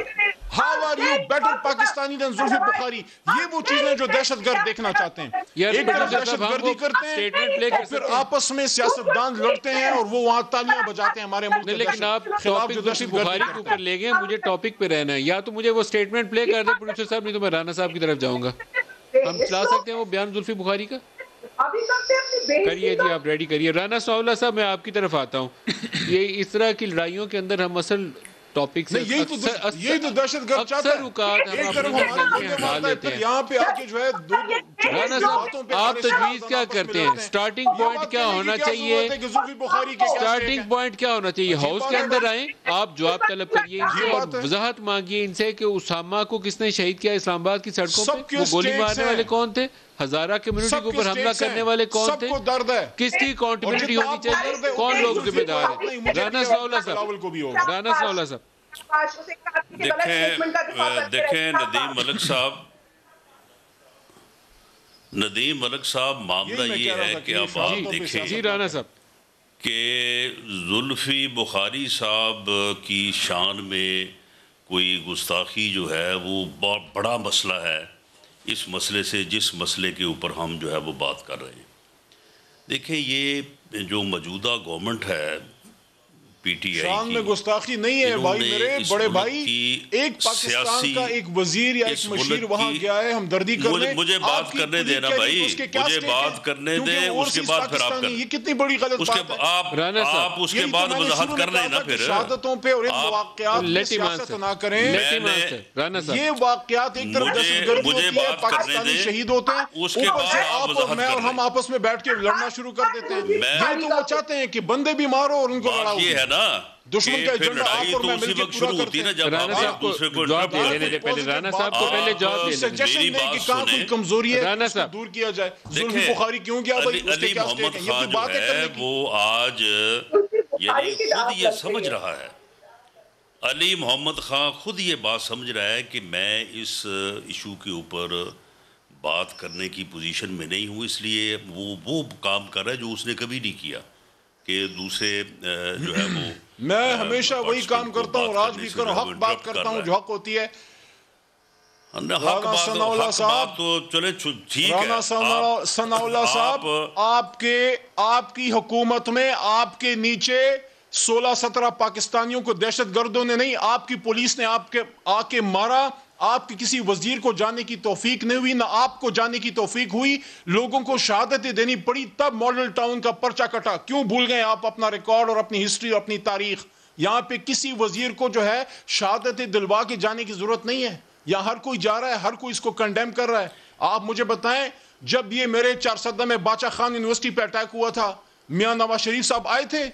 [SPEAKER 7] how are you better Pakistani than Zulfi Bukhari. یہ وہ چیزیں جو دہشت گرد دیکھنا چاہتے ہیں. ایک طرف دہشت گردی کرتے ہیں اور پھر آپس میں سیاستدان لڑتے ہیں اور وہ وہاں تالیاں بجاتے ہیں ہمارے ملک کے.
[SPEAKER 4] لیکن آپ ٹاپک زلفی بخاری کے اوپر لے گئے, مجھے ٹاپک پہ رہنا ہے. یا تو مجھے وہ سٹیٹمنٹ پلے کر دیں پروڈیوسر صاحب, نہیں تو میں رانا صاحب کی طرف جاؤں گا. ہم چلا سکتے ہیں وہ بیان زلفی بخاری کا؟ کریے جی, آپ ریڈی کریے. رانا ثناءاللہ صاحب, میں آپ کی طرف آتا ہوں. یہ اس طرح کی لڑائیوں کے اندر ہم اصل ٹاپک سے
[SPEAKER 7] یہی تو دہشت گرد چاہتا ہے. ایک طرف ہمارے ہٹا لیتے ہیں, یہاں پہ آکے جو ہے
[SPEAKER 4] رانا صاحب آپ تجویز کیا کرتے ہیں؟ سٹارٹنگ پوائنٹ کیا ہونا چاہیے؟ سٹارٹنگ پوائنٹ کیا ہونا چاہیے؟ ہاؤس کے اندر آئیں, آپ جواب طلب کریے ان سے اور وضاحت مانگیے ان سے کہ اسامہ کو کس نے شہید کیا اسلام آباد کی سڑکوں پہ, وہ گولی مارنے والے کون تھے, ہزارہ کمیونٹی کے اوپر حملہ کرنے والے کون تھے, کس کی اکاؤنٹیبلٹی ہونی چاہیے, کون لوگ ذمہ دار ہیں؟ رانا ثناءاللہ صاحب, رانا ثناءاللہ صاحب.
[SPEAKER 8] دیکھیں ندیم ملک صاحب, معاملہ یہ ہے کہ اب آپ دیکھیں کہ زلفی بخاری صاحب کی شان میں کوئی گستاخی جو ہے وہ بہت بڑا مسئلہ ہے اس مسئلے سے, جس مسئلے کے اوپر ہم جو ہے وہ بات کر رہے ہیں. دیکھیں یہ جو موجودہ گورنمنٹ ہے پی ٹی آئی
[SPEAKER 7] شان میں گستاخی نہیں ہے بھائی میرے بڑے بھائی. ایک پاکستان کا ایک وزیر یا ایک مشیر وہاں گیا ہے, ہمدردی کرنے.
[SPEAKER 8] مجھے بات کرنے دینا بھائی, مجھے بات کرنے دیں, اس کے بعد پھر آپ کریں.
[SPEAKER 7] یہ کتنی بڑی غلط بات ہے.
[SPEAKER 8] آپ اس کے بعد وضاحت کر لیں نا پھر.
[SPEAKER 7] شہادتوں پہ اور ان واقعات میں سیاست نہ کریں. یہ واقعات ایک طرف دہشت گردی ہوتی ہے, پاکستانی شہید ہوتے ہیں, اوپر سے آپ اور میں اور ہم آپس میں بیٹھ کے لڑنا شروع کر دیتے ہیں. یہ تو وہ چاہتے ہیں کہ بندے بھی مارو اور ان کو لڑاؤ.
[SPEAKER 8] یہ ہے نا
[SPEAKER 7] دشمن کا ایجنڈا آپ اور میں مل کے پورا کرتے ہیں.
[SPEAKER 4] رانا صاحب کو جواب دے لینے دے پہلے, رانا صاحب کو پہلے جواب دے
[SPEAKER 7] سجیشن دیں کہ کہاں کوئی کمزوری ہے اس کو دور کیا جائے. زلفی بخاری کیوں گیا بھائی, اس کے کیا سٹیک ہیں؟ یہ کوئی بات ہے
[SPEAKER 8] وہ آج یعنی خود یہ سمجھ رہا ہے, علی محمد خان خود یہ بات سمجھ رہا ہے کہ میں اس ایشو کے اوپر بات کرنے کی پوزیشن میں نہیں ہوں, اس لیے وہ کام کر رہا ہے جو اس نے کبھی نہیں کیا کہ دوسرے جو ہے وہ.
[SPEAKER 7] میں ہمیشہ وہی کام کرتا ہوں اور آج بھی کروں, حق بات کرتا ہوں جو حق ہوتی ہے.
[SPEAKER 8] رانا ثناءاللہ صاحب تو چلے ٹھیک ہے.
[SPEAKER 7] رانا ثناءاللہ صاحب, آپ کی حکومت میں آپ کے نیچے 16-17 پاکستانیوں کو دہشت گردوں نے نہیں, آپ کی پولیس نے آ کے مارا. آپ کی کسی وزیر کو جانے کی توفیق نہیں ہوئی, نہ آپ کو جانے کی توفیق ہوئی. لوگوں کو شہادتیں دینی پڑی, تب ماڈل ٹاؤن کا پرچہ کٹا. کیوں بھول گئے آپ اپنا ریکارڈ اور اپنی ہسٹری اور اپنی تاریخ؟ یہاں پہ کسی وزیر کو جو ہے شہادتیں دلوا کے جانے کی ضرورت نہیں ہے. یہاں ہر کوئی جا رہا ہے, ہر کوئی اس کو کنڈیم کر رہا ہے. آپ مجھے بتائیں, جب یہ میرے چارسدہ میں باچا خان یونیورسٹی پہ اٹیک ہوا تھا, میاں نواز شریف صاحب آئے تھے؟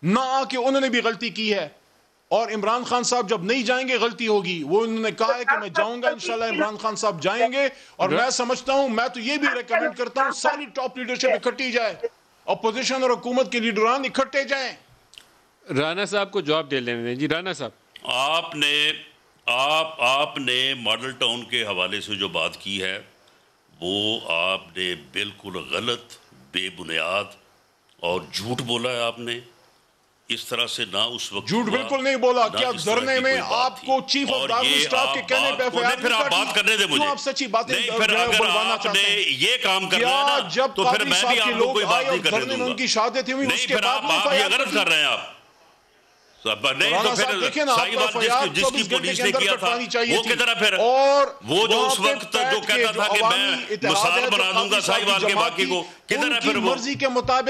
[SPEAKER 7] نہ آ کے انہوں نے بھی غلطی کی ہے. اور عمران خان صاحب جب نہیں جائیں گے غلطی ہوگی. وہ انہوں نے کہا ہے کہ میں جاؤں گا انشاءاللہ. عمران خان صاحب جائیں گے, اور میں سمجھتا ہوں, میں تو یہ بھی ریکمنڈ کرتا ہوں ساری ٹاپ لیڈرشپ اکٹھی جائے, اپوزیشن اور حکومت کے لیڈران اکٹھے جائیں.
[SPEAKER 4] رانا صاحب کو جواب دے لینے دیں. جی رانا صاحب.
[SPEAKER 8] آپ نے ماڈل ٹاؤن کے حوالے سے جو بات کی ہے وہ آپ نے بالکل غلط، بے بنیاد اور جھوٹ بولا ہے. آپ نے اس طرح سے نہ اس وقت
[SPEAKER 7] جھوٹ بالکل نہیں بولا. کیا دھرنے میں آپ کو چیف آف آرمی اسٹاف کے کہنے پہ
[SPEAKER 8] پھر آپ بات کرنے دیں مجھے.
[SPEAKER 7] آپ سچی باتیں
[SPEAKER 8] نہیں، پھر اگر آپ نے یہ کام کرنا ہے نا تو پھر میں بھی آپ کو کوئی بات نہیں کرنے دوں گا.
[SPEAKER 7] ان کی شہادت ہوئی،
[SPEAKER 8] نہیں، پھر آپ یہ غلط کر رہے ہیں. آپ نہیں تو پھر جس کی پولیس نے کیا تھا وہ کدھر پھر وہ جو اس وقت جو کہتا تھا کہ میں مثال بنا دوں گا ساہیوال کے باقی کو، کدھر ہے پھر وہ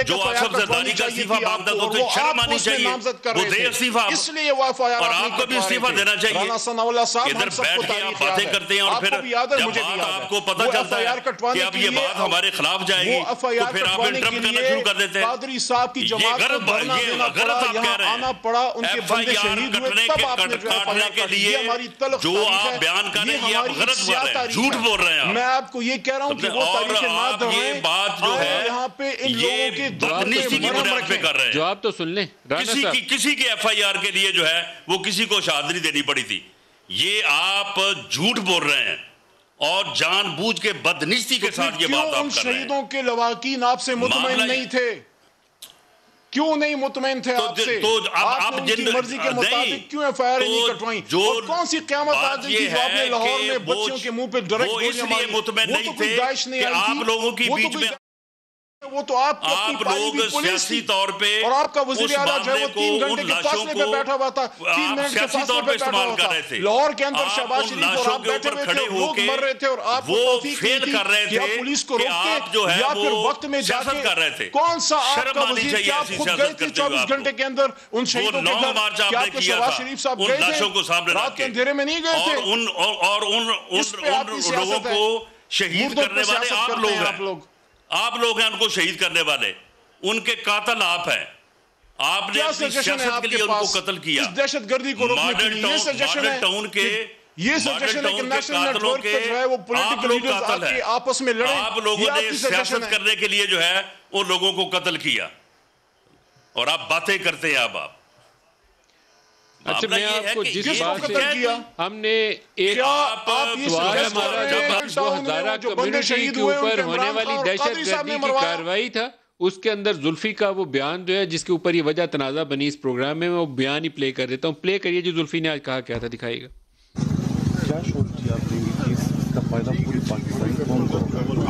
[SPEAKER 8] جو آصف زرداری کا استعفیٰ مانگتا تو اسے شرم آنی چاہیے. وہ دے استعفیٰ، اور آپ کو بھی استعفیٰ دینا چاہیے. ادھر بیٹھ کے آپ باتیں کرتے ہیں اور پھر جب بات آپ کو پتہ چلتا ہے کہ اب یہ بات ہمارے خلاف جائے گی تو پھر آپ انٹرپٹ کرنا شروع کر دیتے ہیں. یہ غلط آپ کہہ رہے ہیں. ایف آئی آر کٹنے کے لیے جو آپ بیان کر رہے ہیں یہ آپ غلط بول رہے ہیں، جھوٹ بول رہے ہیں.
[SPEAKER 7] میں آپ کو یہ کہہ رہا ہوں کہ وہ تاریخ نہ دہائیں.
[SPEAKER 8] یہ بات جو ہے یہ بدتمیزی کی بنیاد پہ کر رہے ہیں.
[SPEAKER 4] جواب تو سن لیں.
[SPEAKER 8] کسی کے ایف آئی آر کے لیے جو ہے وہ کسی کو شہادت دینی پڑی تھی. یہ آپ جھوٹ بول رہے ہیں اور جان بوجھ کے بدنیتی کے ساتھ یہ بات آپ کر رہے ہیں.
[SPEAKER 7] شہیدوں کے لواکین آپ سے مطمئن نہیں تھے؟ کیوں نہیں مطمئن تھے آپ سے؟ آپ نے ان کی مرضی کے مطابق کیوں ایف آئی آر نہیں کٹوائیں؟ اور کون سی قیامت آ گئی تھی جو آپ نے لاہور میں بچوں کے منہ پہ ڈائریکٹ گولیاں ماری؟
[SPEAKER 8] مطمئن نہیں تھے کہ آپ لوگوں کی بیچ میں
[SPEAKER 7] وہ تو آپ
[SPEAKER 8] لوگ سیاسی طور پہ
[SPEAKER 7] اور آپ کا وزیر اعلیٰ جو ہے وہ 3 گھنٹے کے فاصلے پہ بیٹھا ہوا تھا، 3 منٹ کے فاصلے پہ بیٹھا ہوا تھا. لاہور کے اندر شہباز شریف اور آپ بیٹھے ہوئے تھے، لوگ مر رہے تھے اور آپ کو توفیق دی تھی کہ آپ پولیس کو روکتے یا پھر وقت میں جا کے کون سا آپ کا وزیر کیا آپ خود گئے تھے 24 گھنٹے کے اندر ان شہیدوں کے گھر؟ کیا آپ کے شہباز شریف صاحب گئے تھے؟ رات کے اندھیرے میں نہیں گئے تھے؟
[SPEAKER 8] اور ان لوگوں کو شہید کرنے والے آپ لوگ ہیں. ان کو شہید کرنے والے ان کے قاتل آپ ہیں. آپ نے اپنی سیاست کے لیے ان کو قتل کیا.
[SPEAKER 7] دہشت گردی کو روکنے کے لیے یہ سجیشن ہے، یہ سجیشن ہے کہ نیشنل نیٹ ورک پہ جو ہے وہ پولیٹیکل لیڈرز آپس میں لڑیں.
[SPEAKER 8] آپ لوگوں نے سیاست کرنے کے لیے جو ہے ان لوگوں کو قتل کیا اور آپ باتیں کرتے ہیں. اب آپ
[SPEAKER 4] اچھا میں آپ کو جس بات سے ہم نے ایک سوال ہمارا جب وہ ہزارہ کمیونٹی کے اوپر ہونے والی دہشت گردی کی کارروائی تھا اس کے اندر زلفی کا وہ بیان جو ہے جس کے اوپر یہ وجہ تنازع بنی اس پروگرام میں وہ بیان ہی پلے کر دیتا ہوں. پلے کریے جو زلفی نے آج کہا کیا تھا، دکھائیے گا.
[SPEAKER 3] کیا سوچتی آپ دیں گے کہ اس کا فائدہ پوری پاکستانی قوم کو؟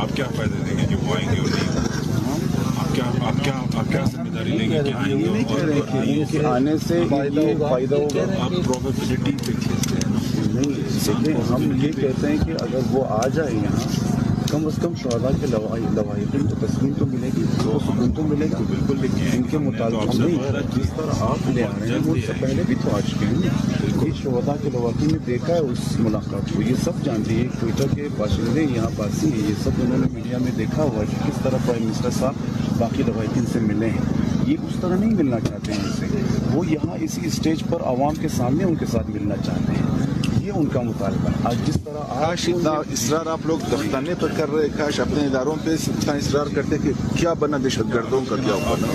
[SPEAKER 10] آپ کیا فائدہ دیں گے کہ وہ آئیں گے اور نہیں؟ آپ کیا ذمہ داری لیں گے کہ آئیں گے؟
[SPEAKER 3] نہیں کہہ رہے کہ آنے سے فائدہ ہوگا.
[SPEAKER 10] آپ پروبیبلٹی پہ کھیلتے ہیں.
[SPEAKER 3] نہیں دیکھیں، ہم یہ کہتے ہیں کہ اگر وہ آ جائیں یہاں کم از کم شہداء کے لواحقین کو تسلیم تو ملے گی، سکون تو ملے گا. بالکل ان کے مطابق نہیں جس طرح آپ لے آ رہے ہیں وہ اس سے پہلے بھی تو آ چکے ہیں. یہ شہداء کے لواحقین نے دیکھا ہے اس ملاقات کو، یہ سب جانتے ہیں. کوئٹہ کے باشندے یہاں باسی ہیں، یہ سب انہوں نے میڈیا میں دیکھا ہوا ہے کہ کس طرح پرائم منسٹر صاحب باقی لواحقین سے ملے ہیں. یہ اس طرح نہیں ملنا چاہتے ہیں ان سے، وہ یہاں اسی اسٹیج پر عوام کے سامنے ان کے ساتھ ملنا چاہتے ہیں. یہ ان کا مطالبہ ہے. آج جس طرح
[SPEAKER 11] کاش اتنا اصرار آپ لوگ دفتانے پر کر رہے، کاش اپنے اداروں پہ اتنا اصرار کرتے کہ کیا بنا دہشت گردوں کا کیا بنا.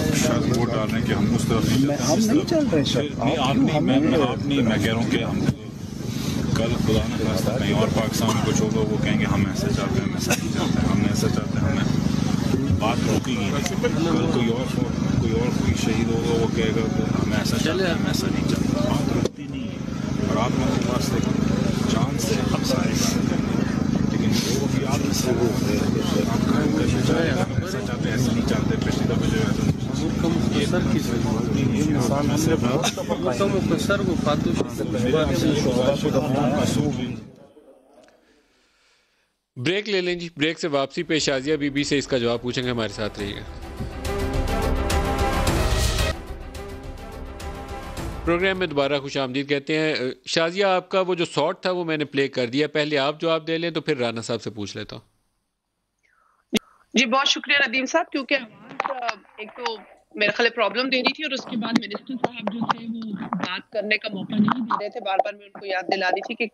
[SPEAKER 10] ووٹ ڈال رہے ہیں کہ ہم اس طرف
[SPEAKER 3] ہم نہیں چل رہے ہیں.
[SPEAKER 10] آپ نہیں، میں کہہ رہا ہوں کہ ہم کل خدا نہ خواستہ کہیں اور پاکستان میں کچھ ہوگا وہ کہیں گے ہم ایسے چاہتے ہیں، ہم ایسا نہیں چاہتے ہیں، ہم ایسا چاہتے ہیں. ہمیں بات روکی گی نہیں. کل کوئی اور شہید ہوگا وہ کہے گا کہ ہم ایسا چاہتے ہیں، ہم ایسا نہیں چاہتے. بات رکتی نہیں ہے. اور آپ لوگوں کے پاس جان سے حفظہ ہے لیکن وہ بھی آپ سے وہ آپ کرنا چاہتے ہیں، ایسا چاہتے ہیں، ایسا نہیں چاہتے. پچھلی دفعہ جو ہے
[SPEAKER 4] بریک لے لیں جی. بریک سے واپسی پہ شازیہ بی بی سے اس کا جواب پوچھیں گے. ہمارے ساتھ رہیے گا. پروگرام میں دوبارہ خوش آمدید کہتے ہیں. شازیہ آپ کا وہ جو سارٹ تھا وہ میں نے پلے کر دیا. پہلے آپ جواب دے لیں تو پھر رانا صاحب سے پوچھ لیتا ہوں.
[SPEAKER 9] جی بہت شکریہ ندیم صاحب، کیونکہ ایک تو میرے خیال پرابلم دے رہی تھی اور اس کے بعد منسٹر صاحب جو تھے وہ بات کرنے کا موقع نہیں دے رہے تھے. بار بار میں ان کو یاد دلا رہی تھی کہ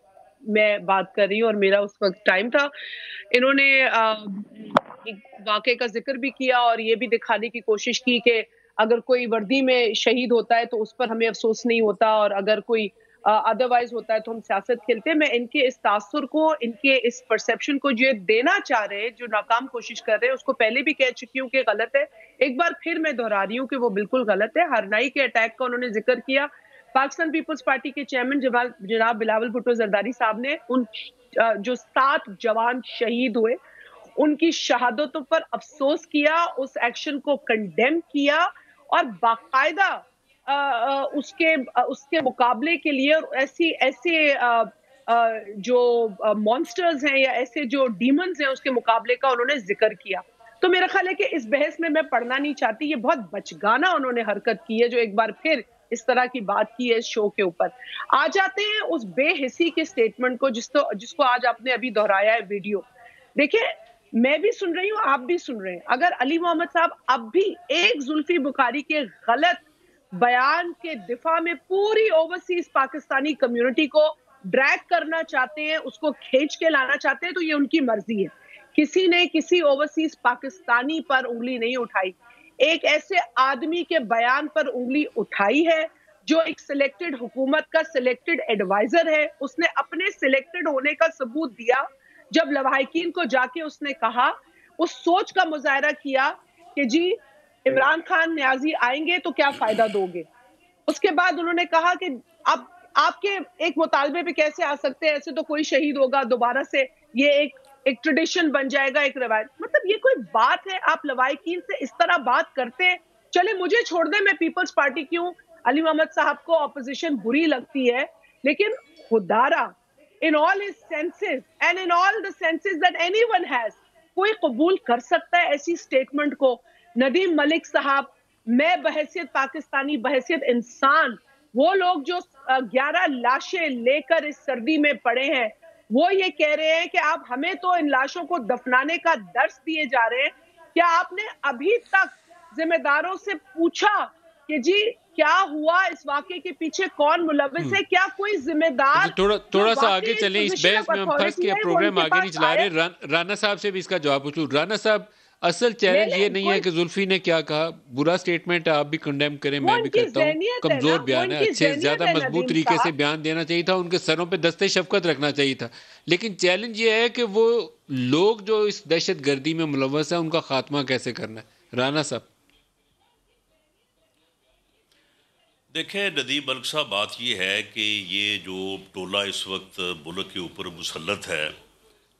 [SPEAKER 9] میں بات کر رہی ہوں اور میرا اس وقت ٹائم تھا. انہوں نے ایک واقعے کا ذکر بھی کیا اور یہ بھی دکھانے کی کوشش کی کہ اگر کوئی وردی میں شہید ہوتا ہے تو اس پر ہمیں افسوس نہیں ہوتا، اور اگر کوئی ادروائز ہوتا ہے تو ہم سیاست کھیلتے ہیں. میں ان کے اس تاثر کو، ان کے اس پرسیپشن کو جو دینا چاہ رہے ہیں، جو ناکام کوشش کر رہے ہیں، اس کو پہلے بھی کہہ چکی ہوں کہ غلط ہے. ایک بار پھر میں دہرا رہی ہوں کہ وہ بالکل غلط ہے. ہرنائی کے اٹیک کا انہوں نے ذکر کیا. پاکستان پیپلز پارٹی کے چیئرمین جناب بلاول بھٹو زرداری صاحب نے ان جو 7 جوان شہید ہوئے ان کی شہادتوں پر افسوس کیا، اس ایکشن کو کنڈیم کیا، اور باقاعدہ اس کے مقابلے کے لیے ایسے جو مانسٹرز ہیں یا ایسے جو ڈیمنز ہیں اس کے مقابلے کا انہوں نے ذکر کیا. تو میرا خیال ہے کہ اس بحث میں پڑھنا نہیں چاہتی. یہ بہت بچگانہ انہوں نے حرکت کی ہے جو ایک بار پھر اس طرح کی بات کی ہے اس شو کے اوپر. آ جاتے ہیں اس بے حسی کے سٹیٹمنٹ کو جس کو آج آپ نے ابھی دہرایا ہے ویڈیو. دیکھیں، میں بھی سن رہی ہوں، آپ بھی سن رہے ہیں. اگر علی محمد صاحب اب بھی ایک زلفی بخاری کے غلط بیان کے دفاع میں پوری اوورسیز پاکستانی کمیونٹی کو ڈریگ کرنا چاہتے ہیں، اس کو کھینچ کے لانا چاہتے ہیں، تو یہ ان کی مرضی ہے. کسی نے کسی اوورسیز پاکستانی پر انگلی نہیں اٹھائی. ایک ایسے آدمی کے بیان پر انگلی اٹھائی ہے جو ایک سلیکٹڈ حکومت کا سلیکٹڈ ایڈوائزر ہے. اس نے اپنے سلیکٹڈ ہونے کا ثبوت دیا جب لواحقین کو جا کے اس نے کہا، اس سوچ کا مظاہرہ کیا کہ جی عمران خان نیازی آئیں گے تو کیا فائدہ دو گے. اس کے بعد انہوں نے کہا کہ اب آپ کے ایک مطالبے پہ کیسے آ سکتے ہیں، ایسے تو کوئی شہید ہوگا دوبارہ سے، یہ ایک ٹریڈیشن بن جائے گا، ایک روایت. مطلب یہ کوئی بات ہے؟ آپ لواحقین سے اس طرح بات کرتے ہیں. چلے مجھے چھوڑ دیں، میں پیپلز پارٹی کی ہوں، علی محمد صاحب کو اپوزیشن بری لگتی ہے، لیکن خدارا in all his senses and in all the senses that anyone has، کوئی قبول کر سکتا ہے ایسی سٹیٹمنٹ کو؟ ندیم ملک صاحب، میں بحیثیت پاکستانی، بحیثیت انسان، وہ لوگ جو 11 لاشیں لے کر اس سردی میں پڑے ہیں، وہ یہ کہہ رہے ہیں کہ آپ ہمیں تو ان لاشوں کو دفنانے کا درس دیے جا رہے ہیں. کیا آپ نے ابھی تک ذمہ داروں سے پوچھا کہ جی کیا ہوا، اس واقعے کے پیچھے کون ملوث ہے؟ کیا کوئی ذمہ دار
[SPEAKER 4] تھوڑا سا آگے چلیں، اس بحث میں ہم پھنس کے پروگرام آگے نہیں چلا رہے. رانا صاحب سے بھی اس کا جواب پوچھوں. رانا صاحب، اصل چیلنج یہ نہیں ہے کہ زلفی نے کیا کہا، برا سٹیٹمنٹ ہے، آپ بھی کنڈیم کریں، میں بھی کرتا ہوں، کمزور بیان ہے، اچھے زیادہ مضبوط طریقے سے بیان دینا چاہیے تھا، ان کے سروں پہ دستے شفقت رکھنا چاہیے تھا. لیکن چیلنج یہ ہے کہ وہ لوگ جو اس دہشت گردی میں ملوث ہیں ان کا خاتمہ کیسے کرنا ہے. رانا صاحب
[SPEAKER 8] دیکھیں ندیم ملک صاحب، بات یہ ہے کہ یہ جو ٹولہ اس وقت ملک کے اوپر مسلط ہے،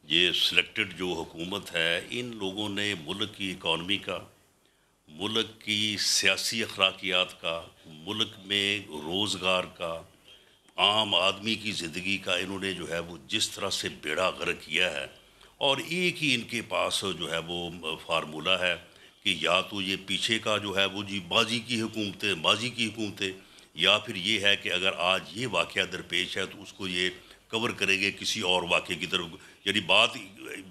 [SPEAKER 8] یہ سلیکٹڈ جو حکومت ہے، ان لوگوں نے ملک کی اکانومی کا، ملک کی سیاسی اخلاقیات کا، ملک میں روزگار کا، عام آدمی کی زندگی کا، انہوں نے جو ہے وہ جس طرح سے بیڑا غرق کیا ہے. اور ایک ہی ان کے پاس جو ہے وہ فارمولہ ہے کہ یا تو یہ پیچھے کا جو ہے وہ جی ماضی کی حکومتیں، یا پھر یہ ہے کہ اگر آج یہ واقعہ درپیش ہے تو اس کو یہ کور کریں گے کسی اور واقعے کی طرف، یعنی بات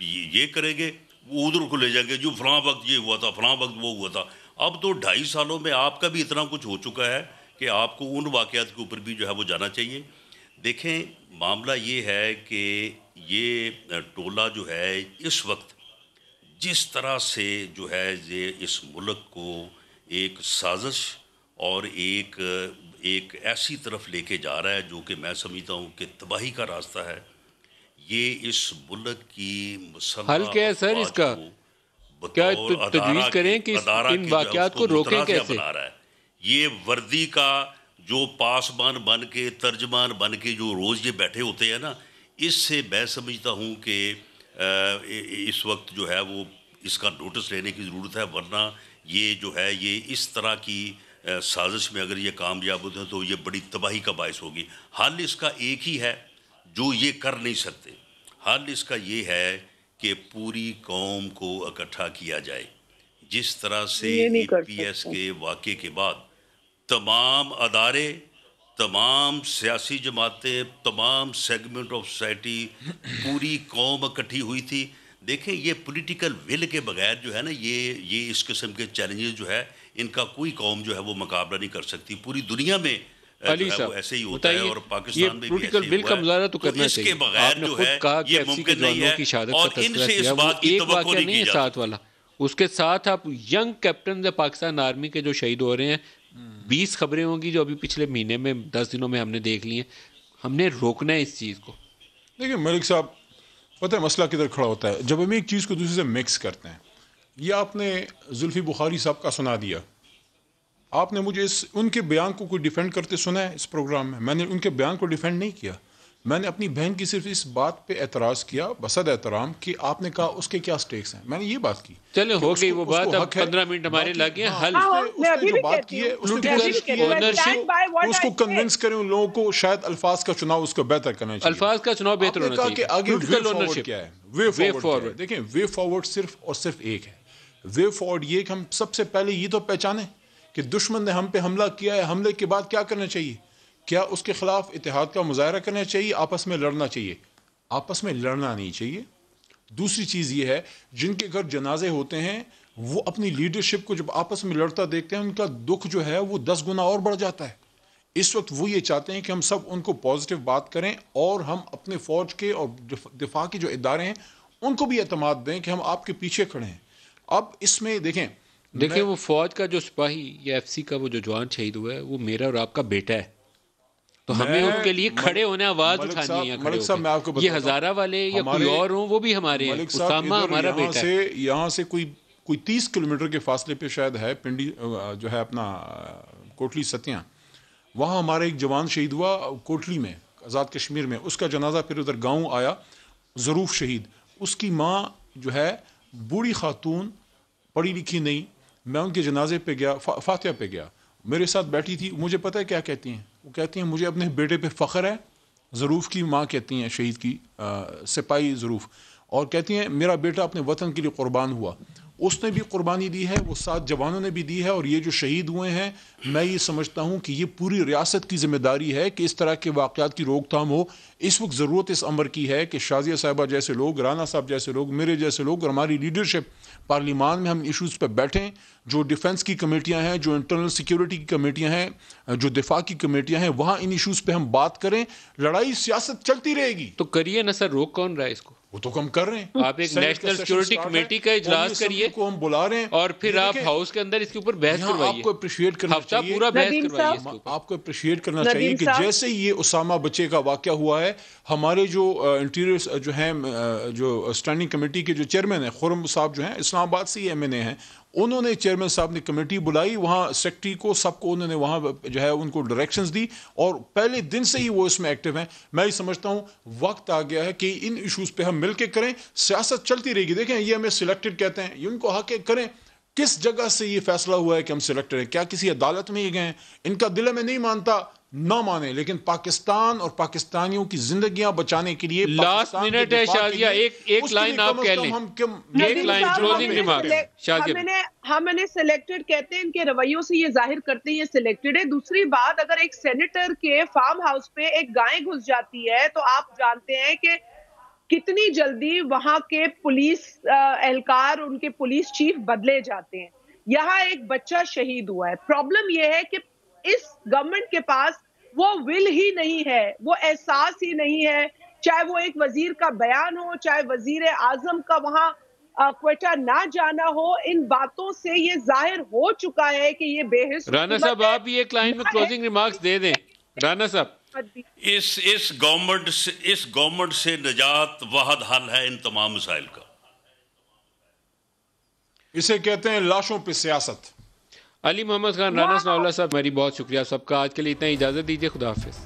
[SPEAKER 8] یہ کریں گے، وہ ادھر کو لے جائیں گے جو فلاں وقت یہ ہوا تھا، فلاں وقت وہ ہوا تھا. اب تو 2.5 سالوں میں آپ کا بھی اتنا کچھ ہو چکا ہے کہ آپ کو ان واقعات کے اوپر بھی جو ہے وہ جانا چاہیے. دیکھیں معاملہ یہ ہے کہ یہ ٹولہ جو ہے اس وقت جس طرح سے جو ہے یہ اس ملک کو ایک سازش اور ایک ایسی طرف لے کے جا رہا ہے جو کہ میں سمجھتا ہوں کہ تباہی کا راستہ ہے. یہ اس ملک کی
[SPEAKER 4] حل کیا ہے سر؟ اس کا کیا تجویز کریں کہ ان واقعات کو روکیں کیسے؟
[SPEAKER 8] یہ وردی کا جو پاسبان بن کے، ترجمان بن کے جو روز یہ بیٹھے ہوتے ہیں نا، اس سے میں سمجھتا ہوں کہ اس وقت جو ہے وہ اس کا نوٹس لینے کی ضرورت ہے. ورنہ یہ جو ہے یہ اس طرح کی سازش میں اگر یہ کامیاب ہوتے ہیں تو یہ بڑی تباہی کا باعث ہوگی. حل اس کا ایک ہی ہے جو یہ کر نہیں سکتے. حل اس کا یہ ہے کہ پوری قوم کو اکٹھا کیا جائے. جس طرح سے پی ایس کے واقعے کے بعد تمام ادارے، تمام سیاسی جماعتیں، تمام سیگمنٹ آف سوسائٹی، پوری قوم اکٹھی ہوئی تھی. دیکھیں یہ پولیٹیکل ول کے بغیر جو ہے نا، یہ اس قسم کے چیلنجز جو ہے ان کا کوئی قوم جو ہے وہ مقابلہ نہیں کر سکتی. پوری دنیا میں ایسے ہی ہوتا ہے اور پاکستان میں بھی ایسے ہی ہوا ہے. تو اس کے بغیر جو ہے یہ ممکن نہیں ہے. اور ان سے اس بات کی توقع نہیں کی جاتی.
[SPEAKER 4] اس کے ساتھ آپ ینگ کیپٹن پاکستان آرمی کے جو شہید ہو رہے ہیں, 20 خبریں ہوں گی جو ابھی پچھلے مہینے میں 10 دنوں میں ہم نے دیکھ لی ہیں. ہم نے روکنا ہے اس چیز کو.
[SPEAKER 7] دیکھیں ملک صاحب, پتہ ہے مسئلہ کدھر کھڑا ہوتا ہے, جب ہم ایک چیز کو دوسرے سے مکس کرتے ہیں. یہ آپ نے زلفی بخاری صاحب کا سنا دیا, آپ نے مجھے ان کے بیان کو کوئی ڈیفینڈ کرتے سنا ہے اس پروگرام میں؟ میں نے ان کے بیان کو ڈیفینڈ نہیں کیا. میں نے اپنی بہن کی صرف اس بات پہ اعتراض کیا بصد احترام کہ آپ نے کہا اس کے کیا سٹیکس ہیں. میں نے یہ بات کی.
[SPEAKER 4] چلے ہو گئی وہ بات, اب 15 منٹ ہمارے لگے حل.
[SPEAKER 7] اس نے جو بات کی ہے اس کو کنونس کریں ان لوگوں کو, شاید الفاظ کا چناؤ اس کو بہتر کرنا چاہیے.
[SPEAKER 4] الفاظ کا چناؤ بہتر ہونا چاہیے کہ
[SPEAKER 7] آگے وے فارورڈ کیا ہے. وے فارورڈ دیکھیں, وے فارورڈ صرف اور صرف ایک ہے. وے فارورڈ یہ کہ ہم سب سے پہلے یہ تو پہچانیں کہ دشمن نے ہم پہ حملہ کیا ہے. حملے کے بعد کیا کرنا چاہیے؟ کیا اس کے خلاف اتحاد کا مظاہرہ کرنا چاہیے؟ آپس میں لڑنا چاہیے؟ آپس میں لڑنا نہیں چاہیے. دوسری چیز یہ ہے, جن کے گھر جنازے ہوتے ہیں وہ اپنی لیڈرشپ کو جب آپس میں لڑتا دیکھتے ہیں ان کا دکھ جو ہے وہ 10 گنا اور بڑھ جاتا ہے. اس وقت وہ یہ چاہتے ہیں کہ ہم سب ان کو پازیٹیو بات کریں اور ہم اپنے فوج کے اور دفاع کے جو ادارے ہیں ان کو بھی اعتماد دیں کہ ہم آپ کے پیچھے کھڑے ہیں. اب اس میں دیکھیں
[SPEAKER 4] وہ فوج کا جو سپاہی یا ایف سی کا وہ جو جوان شہید ہوا ہے وہ میرا اور آپ کا بیٹا ہے, تو ہمیں ان کے لیے کھڑے ہونے, آواز اٹھانی ہے.
[SPEAKER 7] ملک صاحب میں آپ کو
[SPEAKER 4] یہ ہزارہ والے یا کوئی اور ہوں وہ بھی ہمارے ہیں. اسامہ ہمارا بیٹا ہے.
[SPEAKER 7] یہاں سے کوئی 30 کلومیٹر کے فاصلے پہ شاید ہے پنڈی جو ہے اپنا کوٹلی ستیاں, وہاں ہمارا ایک جوان شہید ہوا کوٹلی میں, آزاد کشمیر میں. اس کا جنازہ پھر ادھر گاؤں آیا, ظروف شہید. اس کی ماں جو ہے بوڑھی خاتون, پڑھی لکھی نہیں. میں ان کے جنازے پہ گیا, فاتحہ پہ گیا, میرے ساتھ بیٹھی تھی. مجھے پتہ ہے کیا کہتی ہیں؟ وہ کہتی ہیں مجھے اپنے بیٹے پہ فخر ہے. ظروف کی ماں کہتی ہیں, شہید کی سپاہی ظروف, اور کہتی ہیں میرا بیٹا اپنے وطن کے لیے قربان ہوا. اس نے بھی قربانی دی ہے, وہ 7 جوانوں نے بھی دی ہے, اور یہ جو شہید ہوئے ہیں میں یہ سمجھتا ہوں کہ یہ پوری ریاست کی ذمہ داری ہے کہ اس طرح کے واقعات کی روک تھام ہو. اس وقت ضرورت اس امر کی ہے کہ شازیہ صاحبہ جیسے لوگ, رانا صاحب جیسے لوگ, میرے جیسے لوگ, اور ہماری لیڈرشپ پارلیمان میں ہم ایشوز پہ بیٹھیں. جو ڈیفنس کی کمیٹیاں ہیں, جو انٹرنل سیکیورٹی کی کمیٹیاں ہیں, جو دفاع کی کمیٹیاں ہیں, وہاں ان ایشوز پہ ہم بات کریں. لڑائی سیاست چلتی رہے گی.
[SPEAKER 4] تو کریے نا سر, روک کون رہا ہے اس کو؟
[SPEAKER 7] وہ تو ہم کر رہے ہیں.
[SPEAKER 4] آپ ایک نیشنل سیکیورٹی کمیٹی کا اجلاس کریے
[SPEAKER 7] کو ہم بلا رہے ہیں,
[SPEAKER 4] اور پھر آپ ہاؤس کے اندر اس کے اوپر بحث کروائیے.
[SPEAKER 7] آپ کو اپریشیٹ کرنا چاہیے,
[SPEAKER 4] پورا بحث کروائیے.
[SPEAKER 7] آپ کو اپریشیٹ کرنا چاہیے کہ جیسے یہ اسامہ بچے کا واقعہ ہوا ہے, ہمارے جو انٹیریئر جو ہیں, جو اسٹینڈنگ کمیٹی کے جو چیئرمین ہیں, خرم صاحب جو ہیں اسلام آباد سے ہی MNA ہیں, انہوں نے چیئرمین صاحب نے کمیٹی بلائی, وہاں سیکرٹری کو سب کو انہوں نے وہاں جو ہے ان کو ڈائریکشنز دی, اور پہلے دن سے ہی وہ اس میں ایکٹیو ہیں. میں یہ سمجھتا ہوں وقت آ گیا ہے کہ ان ایشوز پہ ہم مل کے کریں. سیاست چلتی رہے گی. دیکھیں یہ ہمیں سلیکٹڈ کہتے ہیں, یہ ان کو حق کریں. کس جگہ سے یہ فیصلہ ہوا ہے کہ ہم سلیکٹڈ ہیں؟ کیا کسی عدالت میں ہی گئے ہیں؟ ان کا دل میں نہیں مانتا, نہ مانے, لیکن پاکستان اور پاکستانیوں کی زندگیاں بچانے کے لیے
[SPEAKER 4] لاسٹ منٹ ہے شازیہ, ایک لائن آپ کہہ لیں, ایک لائن کلوزنگ ریمارک.
[SPEAKER 9] ہم انہیں سلیکٹڈ کہتے ہیں, ان کے رویوں سے یہ ظاہر کرتے ہیں یہ سلیکٹڈ ہے. دوسری بات, اگر ایک سینیٹر کے فارم ہاؤس پہ ایک گائے گھس جاتی ہے تو آپ جانتے ہیں کہ کتنی جلدی وہاں کے پولیس اہلکار, ان کے پولیس چیف بدلے جاتے ہیں. یہاں ایک بچہ شہید ہوا ہے. پرابلم یہ ہے کہ اس گورنمنٹ کے پاس وہ ول ہی نہیں ہے, وہ احساس ہی نہیں ہے. چاہے وہ ایک وزیر کا بیان ہو, چاہے وزیر اعظم کا وہاں کوئٹہ نہ جانا ہو, ان باتوں سے یہ ظاہر ہو چکا ہے کہ یہ بے حس.
[SPEAKER 4] رانا صاحب آپ بھی ایک لائن میں کلوزنگ ریمارکس دے دیں. رانا صاحب,
[SPEAKER 8] اس گورنمنٹ سے نجات واحد حل ہے ان تمام مسائل کا.
[SPEAKER 7] اسے کہتے ہیں لاشوں پہ سیاست.
[SPEAKER 4] علی محمد خان, رانا ثناء اللہ صاحب, میری بہت شکریہ سب کا. آج کے لیے اتنا اجازت دیجیے. خدا حافظ.